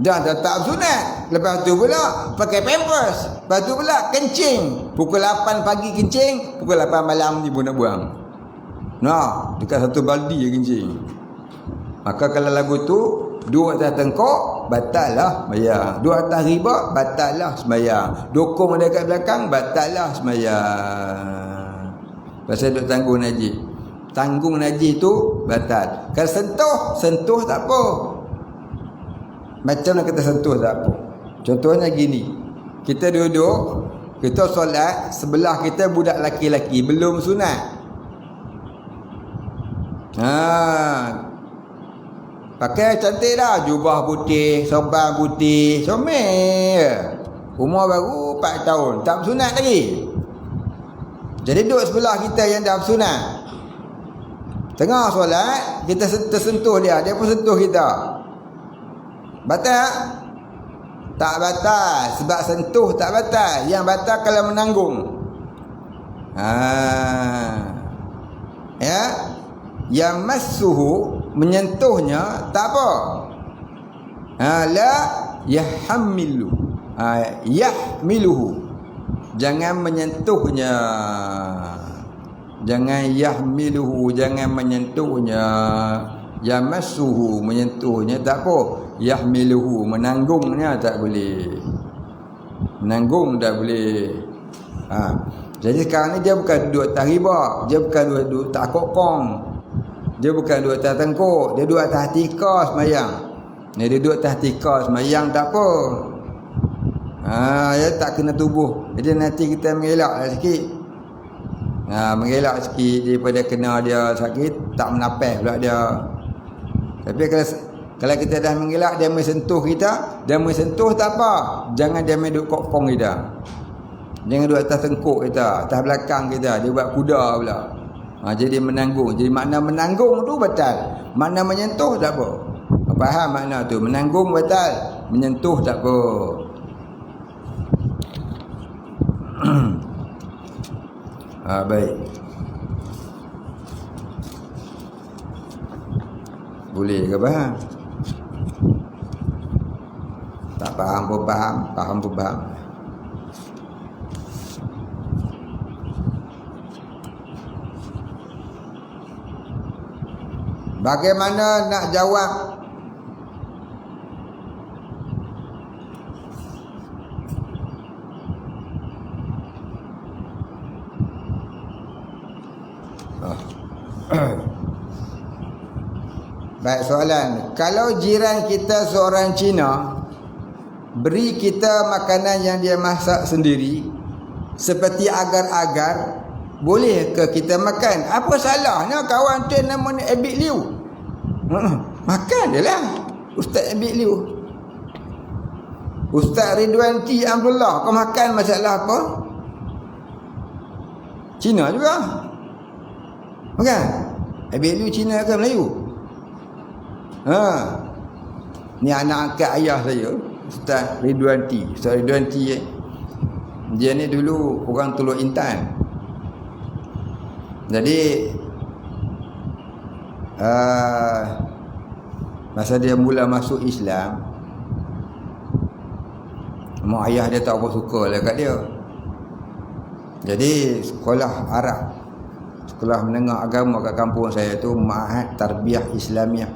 Dah tak bersunat. Lepas tu pula pakai pampers. Lepas tu pula kencing. Pukul 8 pagi kencing, pukul 8 malam ni pun nak buang. Dekat satu baldi je kencing. Maka kalau lagu tu duduk atas tengkok, batal lah sembahyang. Duduk atas riba, batal lah sembahyang. Dokong dekat belakang, batal lah sembahyang. Pasal duduk tanggung najis. Tanggung najis tu batal. Kalau sentuh tak apa. Macam mana kita sentuh tak apa. Contohnya gini, kita duduk, kita solat, sebelah kita budak laki-laki belum sunat. Pakai cantik dah, jubah putih, sorban putih, comel. Umur baru 4 tahun, tak bersunat lagi. Jadi duduk sebelah kita yang dah bersunat. Tengah solat, kita tersentuh dia pun sentuh kita. Batal? Tak batal. Sebab sentuh tak batal. Yang batal kalau menanggung. Yang massuhu, menyentuhnya tak apa. La yahmilu. Yahmiluhu. Jangan menyentuhnya. Jangan yahmiluhu, jangan menyentuhnya. Yamassuhu, menyentuhnya tak apa. Yahmiluhu, menanggungnya tak boleh. Menanggung tak boleh. Jadi sekarang ni dia bukan duduk atas riba, dia bukan duduk tak kokong, dia bukan duduk atas tengkuk, dia duduk atas tika semayang. Dia duduk atas tika semayang tak apa. Dia tak kena tubuh. Jadi nanti kita mengelaklah sikit. Mengelak sikit daripada kena dia sakit, tak menapis pula dia. Tapi kalau kita dah mengelak, dia mensentuh kita, dia mensentuh tak apa. Jangan dia duduk kokong kita. Jangan duduk atas tengkuk kita, atas belakang kita. Dia buat kuda pula. Jadi menanggung. Jadi makna menanggung tu batal. Makna menyentuh tak apa. Faham makna tu? Menanggung batal, menyentuh tak apa. Baik. Boleh ke faham? Tak faham pun faham, faham pun faham. Bagaimana nak jawab baik, soalan. Kalau jiran kita seorang Cina beri kita makanan yang dia masak sendiri seperti agar-agar, boleh ke kita makan? Apa salahnya kawan tu namanya Abid Liu? Makan je lah Ustaz Abid Liu. Ustaz Ridwan T. Abdullah, kau makan masalah apa? Cina juga. Bukan? Abid Liu Cina ke Melayu? Ni anak angkat ayah saya, Ustaz Ridwan T. Ustaz Ridwan T dia ni dulu orang Teluk Intan. Jadi masa dia mula masuk Islam, mak ayah dia tak apa suka lah kat dia. Jadi sekolah Arab, sekolah menengah agama kat kampung saya tu, Ma'had Tarbiyah Islamiah,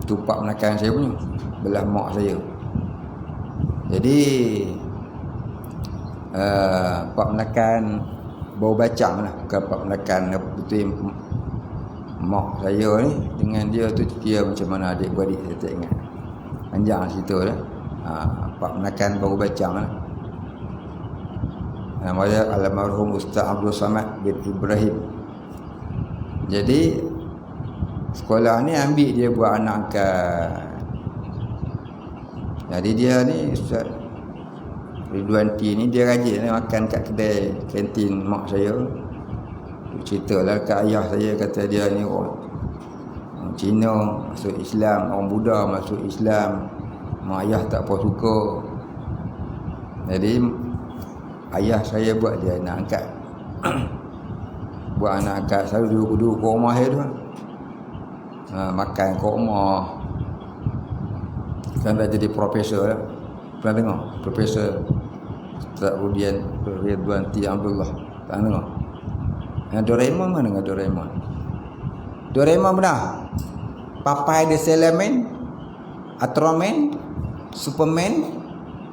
tu pak menakan saya punya, belah mak saya. Jadi pak menakan bau bacang lah, bukan pak menakan betul mak saya ni dengan dia tu kira macam mana adik-beradik, saya tak ingat. Panjang cerita lah. Pak menakan bau bacang lah. Nama dia almarhum Ustaz Abdul Samad bin Ibrahim. Jadi sekolah ni ambil dia buat anak angkat. Jadi dia ni Ustaz Ridwan T ni, dia rajin makan kat kedai kantin mak saya. Ceritalah kat ayah saya, kata dia ni orang Cina masuk Islam, orang Buddha masuk Islam, mak ayah tak apa suka. Jadi ayah saya buat dia anak angkat. Buat anak angkat, selalu duduk ke rumah dia tu. Makan kat rumah. Kan dah jadi profesor lah. Pernah tengok? Profesor Ustaz Ridwan T. Abdullah. Tak tengok? Yang Doraemon mana dengan Doraemon? Doraemon pernah? Popeye the Sailor Man, Ultraman, Superman,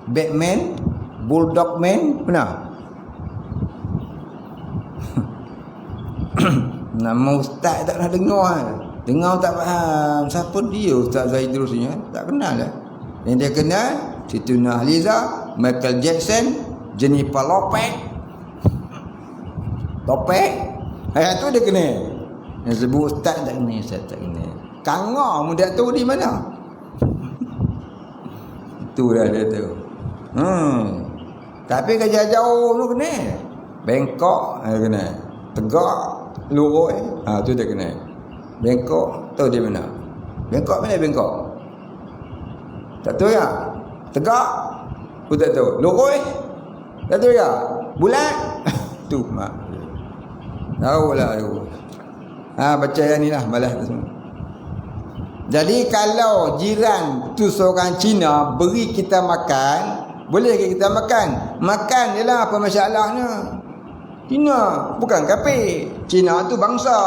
Batman, Bulldog Man, pernah? Nama ustaz tak pernah dengar. Dengar tak faham. Siapa dia Ustaz Zaidrus ni? Tak kenal lah. Yang dia kenal Siti Nurhaliza, Michael Jackson, Jennifer Lopez. Topek. Tu dia kena. Yang sebut ustaz tak kena, ustaz tak kena. Kangah mu tak tahu di mana. Itu dah dia tu. Tapi kerja jauh tu kena. Bengkok kena. Tegak, lurus. Tu dia kena. Bengkok, tahu di mana? Bengkok mana Bengkok? Tak tahu ya? Tegak? Aku tak tahu. Lurus? Tak tahu ya? Bulat? Tu mak. Tahu lah aku. Baca yang ni lah, balas tu semua. Jadi kalau jiran tu seorang Cina beri kita makan, boleh ke kita makan? Makan je lah, apa masalahnya? Cina bukan kafir. Cina tu bangsa.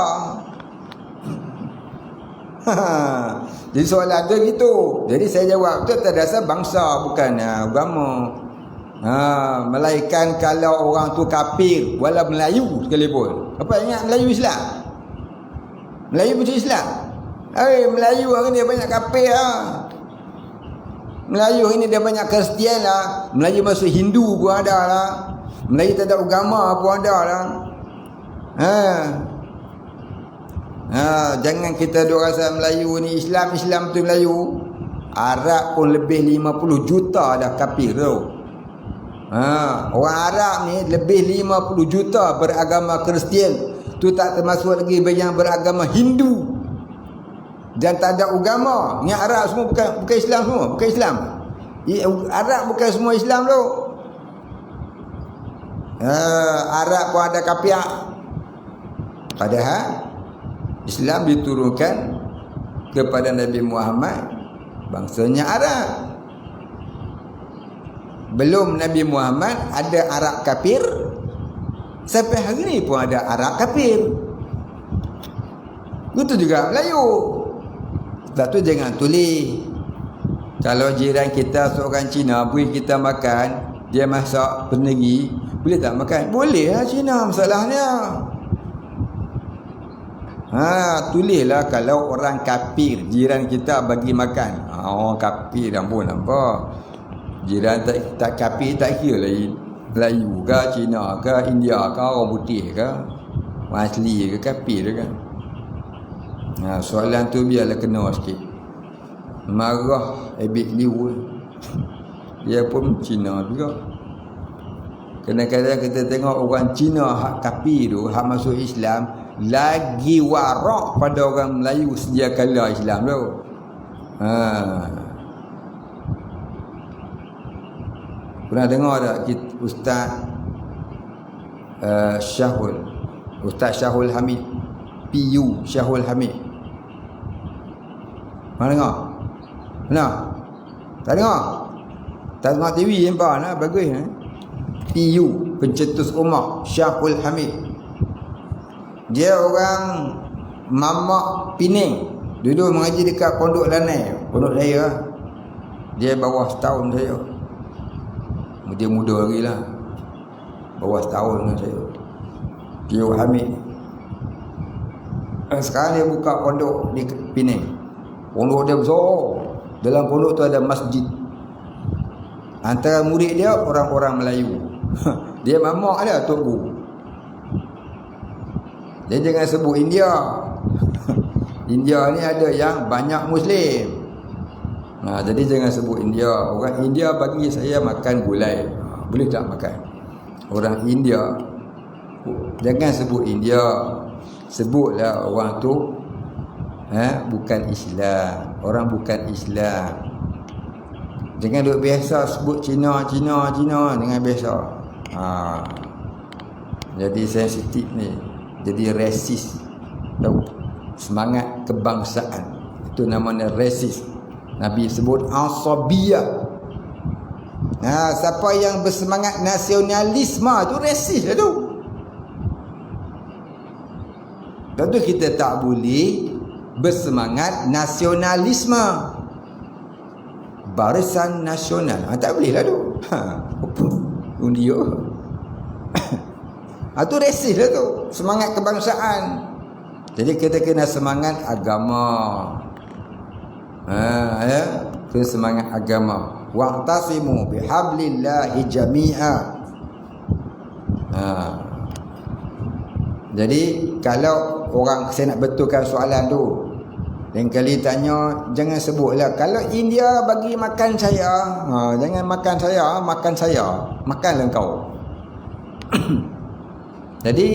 Jadi soalan tu gitu. Jadi saya jawab tu atas dasar bangsa, bukan agama. Melainkan kalau orang tu kafir walau Melayu sekalipun. Apa ingat Melayu Islam? Melayu macam Islam. Melayu hari ni banyak kafir lah. Melayu hari ni dia banyak Kristian lah. Melayu masuk Hindu pun ada lah. Melayu tak ada agama pun ada lah. Jangan kita duk rasa Melayu ni Islam tu Melayu. Arab pun lebih 50 juta dah kafir tu. Orang Arab ni lebih 50 juta beragama Kristian. Tu tak termasuk lagi yang beragama Hindu. Dan tak ada agama. Ni Arab semua bukan Islam semua, bukan Islam. Arab bukan semua Islam tu. Arab pun ada kafir. Padahal Islam diturunkan kepada Nabi Muhammad bangsanya Arab. Belum Nabi Muhammad ada Arab kafir. Sampai hari ni pun ada Arab kafir. Itu juga Melayu. Sebab tu jangan tulis. Kalau jiran kita seorang Cina beri kita makan, dia masak penegi, boleh tak makan? Boleh lah Cina, masalahnya. Tulislah kalau orang kafir jiran kita bagi makan. Orang kafir ampun nampak. Jiran tak kafir tak kira lagi Melayu ke, Cina ke, India ke, orang putih ke, orang asli ke, kafir ke. Soalan tu biarlah kena sikit. Marah Ebit Liu, dia pun Cina juga. Kadang-kadang kita tengok orang Cina hak kafir tu, hak masuk Islam, lagi warak pada orang Melayu sedia kala Islam tu. Pernah dengar tak Ustaz Syahul Hamid, PU Syahul Hamid? Pernah dengar? Pernah? Tak dengar? Tak tengok TV nampak lah, bagus PU, pencetus umat Syahul Hamid. Dia orang Mamak Pening. Dulu mengaji dekat Pondok Lanai, pondok saya. Dia bawah setahun saya. Dia muda lagi lah, bawah setahun dengan saya. Syahul Hamid. Sekarang dia buka pondok di Pening. Pondok dia besar. Dalam pondok tu ada masjid. Antara murid dia orang-orang Melayu. Dia mamak dia Tok Bu. Dia jangan sebut India. India ni ada yang banyak Muslim. Jadi jangan sebut India. Orang India bagi saya makan gulai. Boleh tak makan? Orang India, jangan sebut India. Sebutlah orang tu bukan Islam. Orang bukan Islam. Jangan duk biasa sebut Cina dengan biasa. Jadi sensitif ni. Jadi resis. Tahu? Semangat kebangsaan. Itu namanya resis. Nabi sebut asabiyah. Siapa yang bersemangat nasionalisme tu resis lah tu. Tentu kita tak boleh bersemangat nasionalisme. Barisan Nasional. Tak boleh lah tu. Undia. Tu resis lah tu. Semangat kebangsaan. Jadi kita kena semangat agama. Kena semangat agama. Wa'tasimu bihablillahi jami'a. Jadi kalau orang, saya nak betulkan soalan tu, lain kali tanya, jangan sebutlah kalau India bagi makan saya, jangan makan saya, makanlah kau. Jadi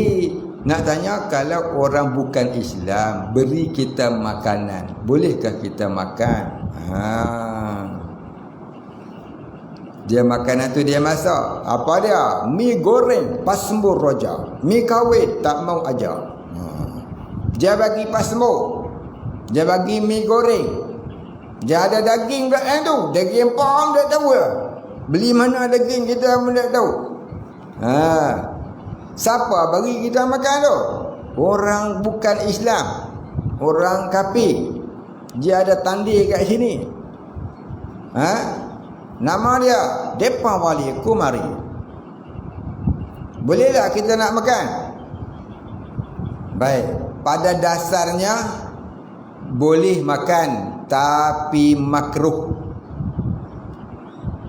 nak tanya, kalau orang bukan Islam beri kita makanan, bolehkah kita makan? Dia makanan tu dia masak, apa dia? Mi goreng pasmur roja, mi kawit tak mau aja. Dia bagi pasmur, dia bagi mi goreng, dia ada daging belakang tu, daging pom tak tahu lah. Beli mana daging kita pun tak tahu. Siapa bagi kita makan tu? Orang bukan Islam, orang kafir. Dia ada tandil kat sini. Nama dia depa wali kumari. Boleh tak kita nak makan? Baik, pada dasarnya boleh makan tapi makruh.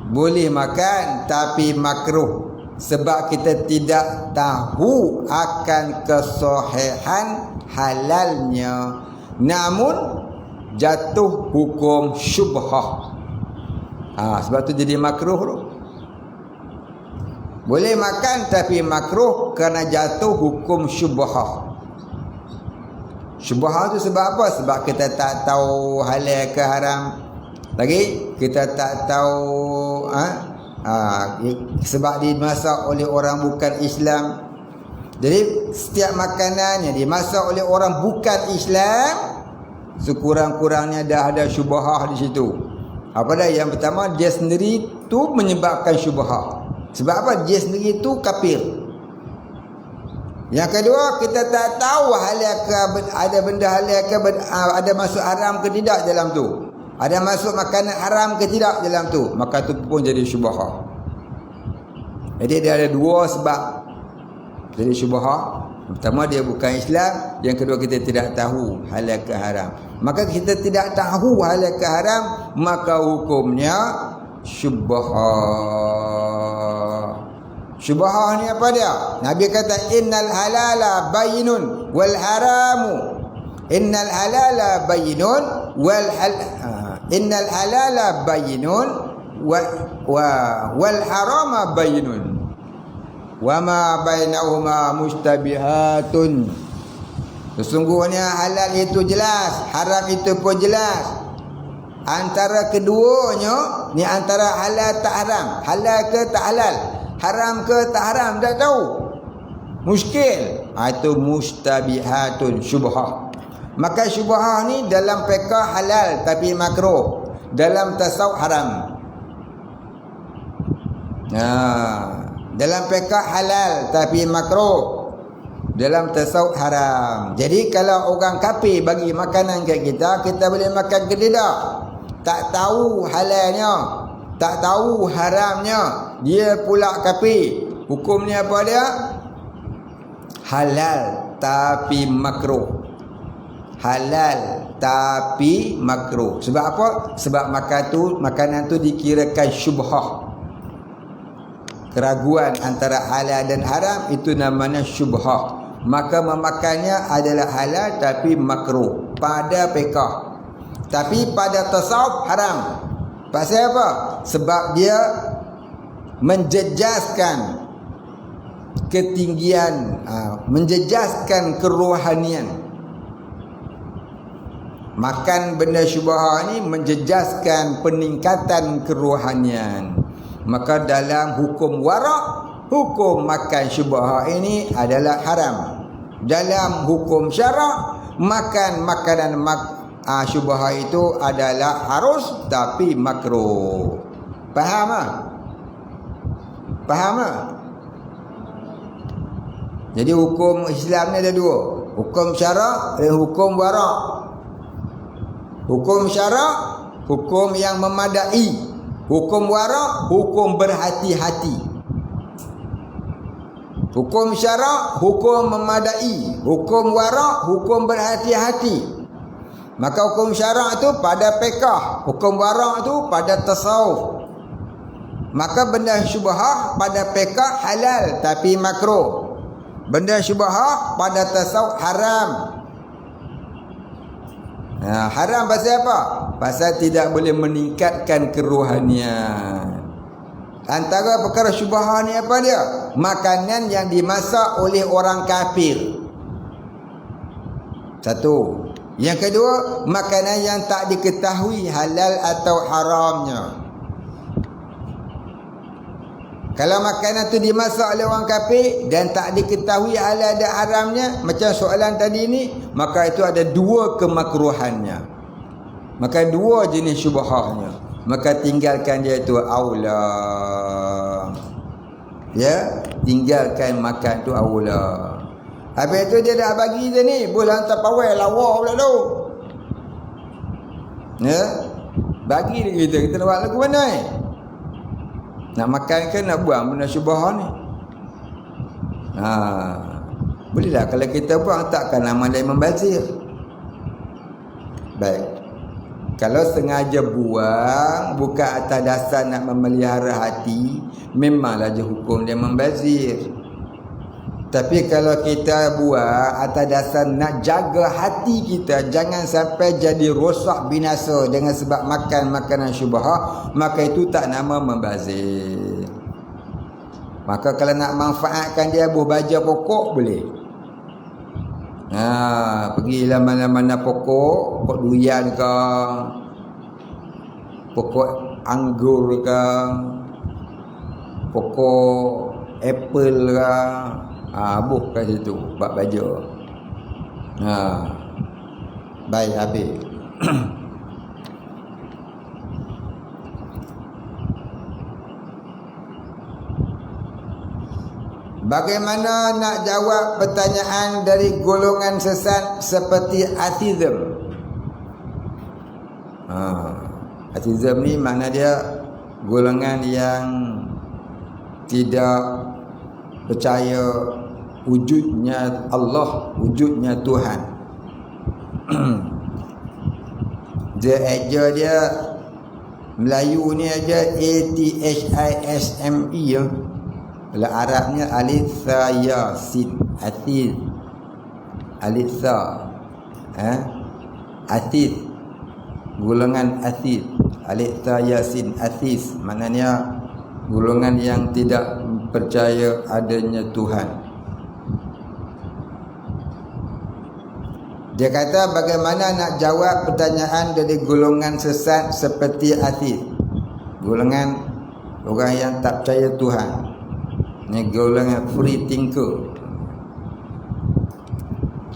Boleh makan tapi makruh, sebab kita tidak tahu akan kesahihan halalnya, namun jatuh hukum syubhah. Sebab tu jadi makruh tu. Boleh makan tapi makruh kerana jatuh hukum syubhah. Syubhah tu sebab apa? Sebab kita tak tahu halal ke haram. Lagi kita tak tahu sebab dimasak oleh orang bukan Islam. Jadi setiap makanan yang dimasak oleh orang bukan Islam, sekurang-kurangnya dah ada syubhah di situ. Apa dah? Yang pertama, dia sendiri tu menyebabkan syubhah. Sebab apa? Dia sendiri tu kafir. Yang kedua, kita tak tahu halal ke, ada benda halal ke, ada masuk haram ke tidak dalam tu. Ada masuk makanan haram ke tidak dalam tu. Maka tu pun jadi syubhah. Jadi dia ada dua sebab jadi syubhah. Pertama, dia bukan Islam. Yang kedua, kita tidak tahu halal ke haram. Maka kita tidak tahu halal ke haram, maka hukumnya syubhah. Syubhah ni apa dia? Nabi kata innal halala bayyinun wal haramu. Innal halala bayyinun innal halala bayyinun wal harama bayyinun. Wa ma bainahuma mustabihatun. Sesungguhnya halal itu jelas, haram itu pun jelas. Antara keduanya ni, antara halal tak haram, halal ke tak halal, haram ke tak haram, tak tahu. Muskil. Itu mustabihatun, syubhah. Maka syubhah ni dalam fiqh halal tapi makruh, dalam tasawuf haram. Dalam fiqh halal tapi makruh, dalam tasawuf haram. Jadi kalau orang kafir bagi makanan kat kita, kita boleh makan ke tidak? Tak tahu halalnya, tak tahu haramnya, dia pula kafir. Hukumnya apa dia? Halal tapi makruh. Halal tapi makruh. Sebab apa? Sebab makanan tu dikirakan syubhah. Keraguan antara halal dan haram, itu namanya syubhah. Maka memakannya adalah halal tapi makruh pada fiqh. Tapi pada tasawuf haram. Pasal apa? Sebab dia menjejaskan ketinggian, menjejaskan kerohanian. Makan benda syubhah ni menjejaskan peningkatan kerohanian. Maka dalam hukum warak, hukum makan syubhah ini adalah haram. Dalam hukum syarak, makan makanan syubhah itu adalah harus tapi makruh. Faham tak? Faham tak? Jadi hukum Islam ni ada dua, hukum syarak dan hukum warak. Hukum syarak, hukum yang memadai. Hukum warak, hukum berhati-hati. Hukum syarak, hukum memadai. Hukum warak, hukum berhati-hati. Maka hukum syarak tu pada fiqh, hukum warak tu pada tasawuf. Maka benda syubhah pada fiqh halal tapi makruh. Benda syubhah pada tasawuf haram. Haram pasal apa? Pasal tidak boleh meningkatkan kerohanian. Antara perkara syubhah ni apa dia? Makanan yang dimasak oleh orang kafir. Satu. Yang kedua, makanan yang tak diketahui halal atau haramnya. Kalau makanan tu dimasak oleh orang kafir dan tak diketahui halal dan haramnya, macam soalan tadi ni, maka itu ada dua kemakruhannya. Maka dua jenis syubhahnya. Maka tinggalkan dia itu aula. Ya, tinggalkan makan tu awal. Habis tu dia dah bagi je ni, boleh hantar pawai lawa pula tu. Ya, bagi dia kita nak buat lagu mana ni? Nak makan ke nak buang benda syubhah ni? Boleh tak kalau kita buang, takkan nama dia membazir. Baik. Kalau sengaja buang bukan atas dasar nak memelihara hati, memanglah je hukum dia membazir. Tapi kalau kita buang atas dasar nak jaga hati kita jangan sampai jadi rosak binasa dengan sebab makan makanan syubhah, maka itu tak nama membazir. Maka kalau nak manfaatkan dia buah baja pokok boleh. Pergilah mana-mana pokok durian ke, pokok anggur ke, pokok apple ke, buh kat situ buat baja. Baik, habis. Bagaimana nak jawab pertanyaan dari golongan sesat seperti atheism? Atheism ni makna dia golongan yang tidak percaya wujudnya Allah, wujudnya Tuhan. Dia aja dia Melayu ni aja ATHISME ya. Kalau Arabnya alif tha ya sin, athid. Alif tha athid, golongan athid. Alif tha ya sin, athis, maknanya golongan yang tidak percaya adanya Tuhan. Dia kata bagaimana nak jawab pertanyaan dari golongan sesat seperti athid, golongan orang yang tak percaya Tuhan. Ini golongan free thinker.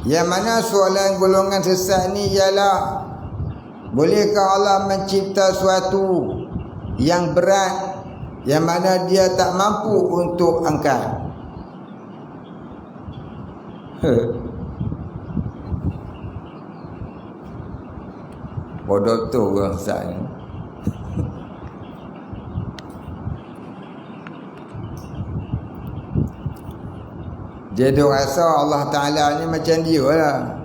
Yang mana soalan golongan sesat ni ialah, bolehkah Allah mencipta suatu yang berat yang mana dia tak mampu untuk angkat? Bodoh tu orang sesat ni. Jadi rasa Allah Ta'ala ni macam dia lah,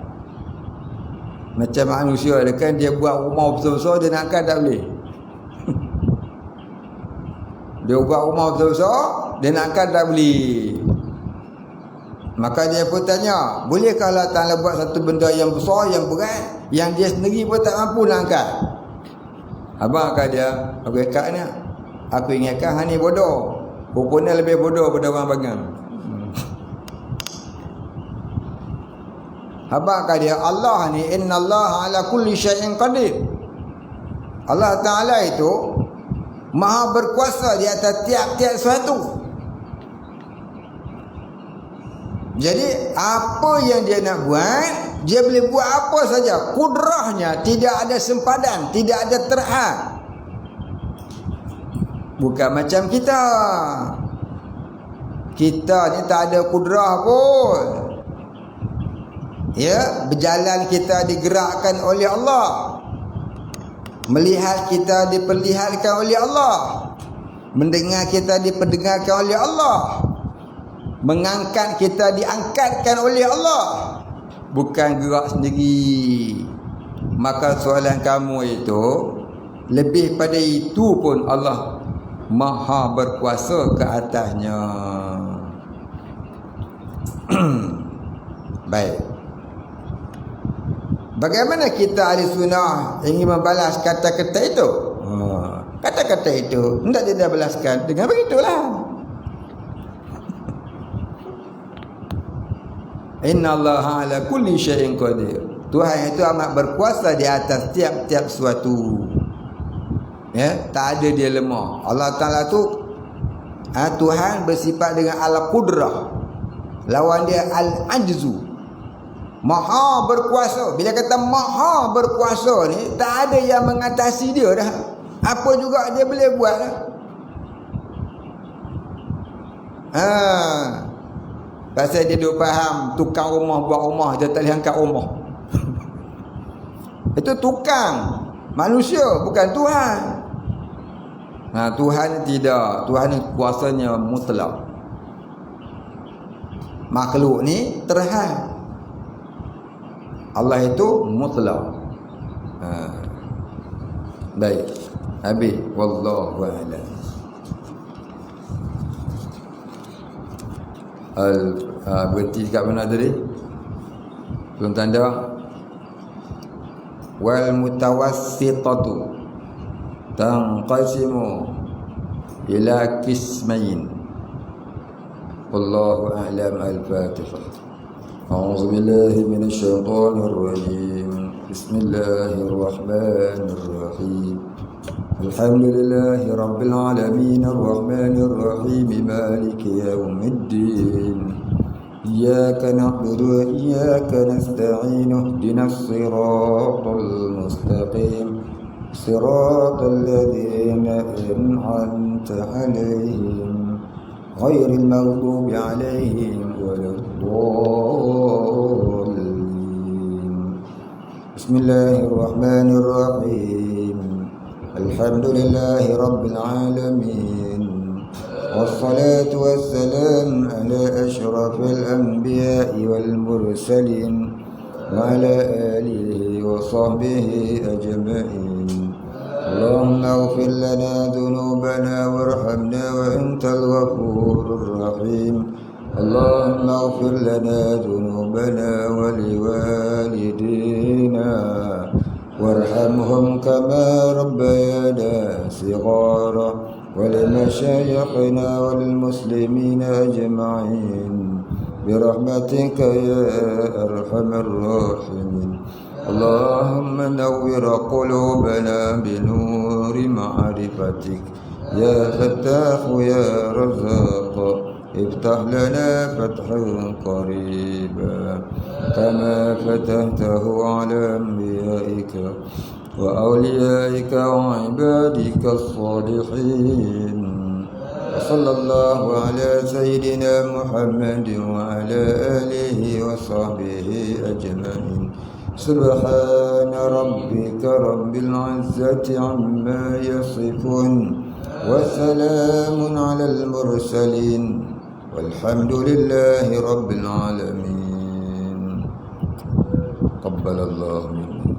macam manusia dia kan, dia buat rumah besar-besar, dia nak angkat tak boleh. Dia buat rumah besar-besar, dia nak angkat tak boleh. Maka dia pun tanya, bolehkah Allah Ta'ala buat satu benda yang besar, yang berat, yang dia sendiri pun tak mampu nak angkat? Abang kata dia, aku ikat ni, aku ingatkan hang ni bodoh, rupanya lebih bodoh pada orang bagang. Abang kata dia, Allah ni innallaha ala kulli syai'in qadir. Allah Ta'ala itu maha berkuasa di atas tiap-tiap sesuatu. Jadi apa yang dia nak buat, dia boleh buat apa saja. Kudrahnya tidak ada sempadan, tidak ada terhad. Bukan macam kita. Kita ni tak ada kudrah pun. Ya, berjalan kita digerakkan oleh Allah, melihat kita diperlihatkan oleh Allah, mendengar kita diperdengarkan oleh Allah, mengangkat kita diangkatkan oleh Allah, bukan gerak sendiri. Maka soalan kamu itu, lebih pada itu pun Allah maha berkuasa ke atasnya. Baik. Bagaimana kita ahli sunnah ingin membalas kata-kata itu? Kata-kata itu hendak dia balaskan dengan begitulah. Innallaha ala kulli syai'in qadir. Tuhan itu amat berkuasa di atas tiap-tiap sesuatu. Ya, tak ada dia lemah. Allah Ta'ala tu Tuhan bersifat dengan al-qudrah. Lawan dia al-ajzu. Maha berkuasa. Bila kata maha berkuasa ni, tak ada yang mengatasi dia dah. Apa juga dia boleh buat dah. Pasal dia duk faham tukang rumah buat rumah dia tak boleh angkat rumah. Itu tukang, manusia bukan Tuhan. Tuhan tidak. Tuhan ni kuasanya mutlak. Makhluk ni terhad. Allah itu mutlak. Baik. Habis. Wallahu a'lam. Berhenti kat mana tadi? Belum tanda. Wal mutawassitatu tanqasimu ila qismain. Wallahu a'lam. Al-Fatihah. A'udzu billahi minasy syaithanir rajim. Bismillahirrahmanirrahim. Alhamdulillahi rabbil alamin arrahmanir rahim maliki yaumiddin. Iyyaka na'budu wa iyyaka nasta'in ihdinas siratal mustaqim siratal ladzina an'amta 'alaihim ghairil maghdubi 'alaihim waladdallin. Bismillahirrahmanirrahim. Alhamdulillahi rabbil alamin. والصلاة والسلام على أشرف الأنبياء والمرسلين وعلى آله وصحبه أجمعين. اللهم اغفر لنا ذنوبنا وارحمنا وأنت الغفور الرحيم. اللهم اغفر لنا ذنوبنا ولوالدينا وارحمهم كما ربيانا صغارا ولمشايخنا والمسلمين أجمعين برحمتك يا أرحم الراحمين. اللهم نور قلوبنا بنور معرفتك يا فتاح يا رزاق. افتح لنا فتحا قريبا كما فتحته على أنبيائك وأوليائك وعبادك الصالحين. وصلى الله على سيدنا محمد وعلى آله وصحبه أجمعين. سبحان ربك رب العزة عما يصفون وسلام على المرسلين والحمد لله رب العالمين. قبل الله منكم.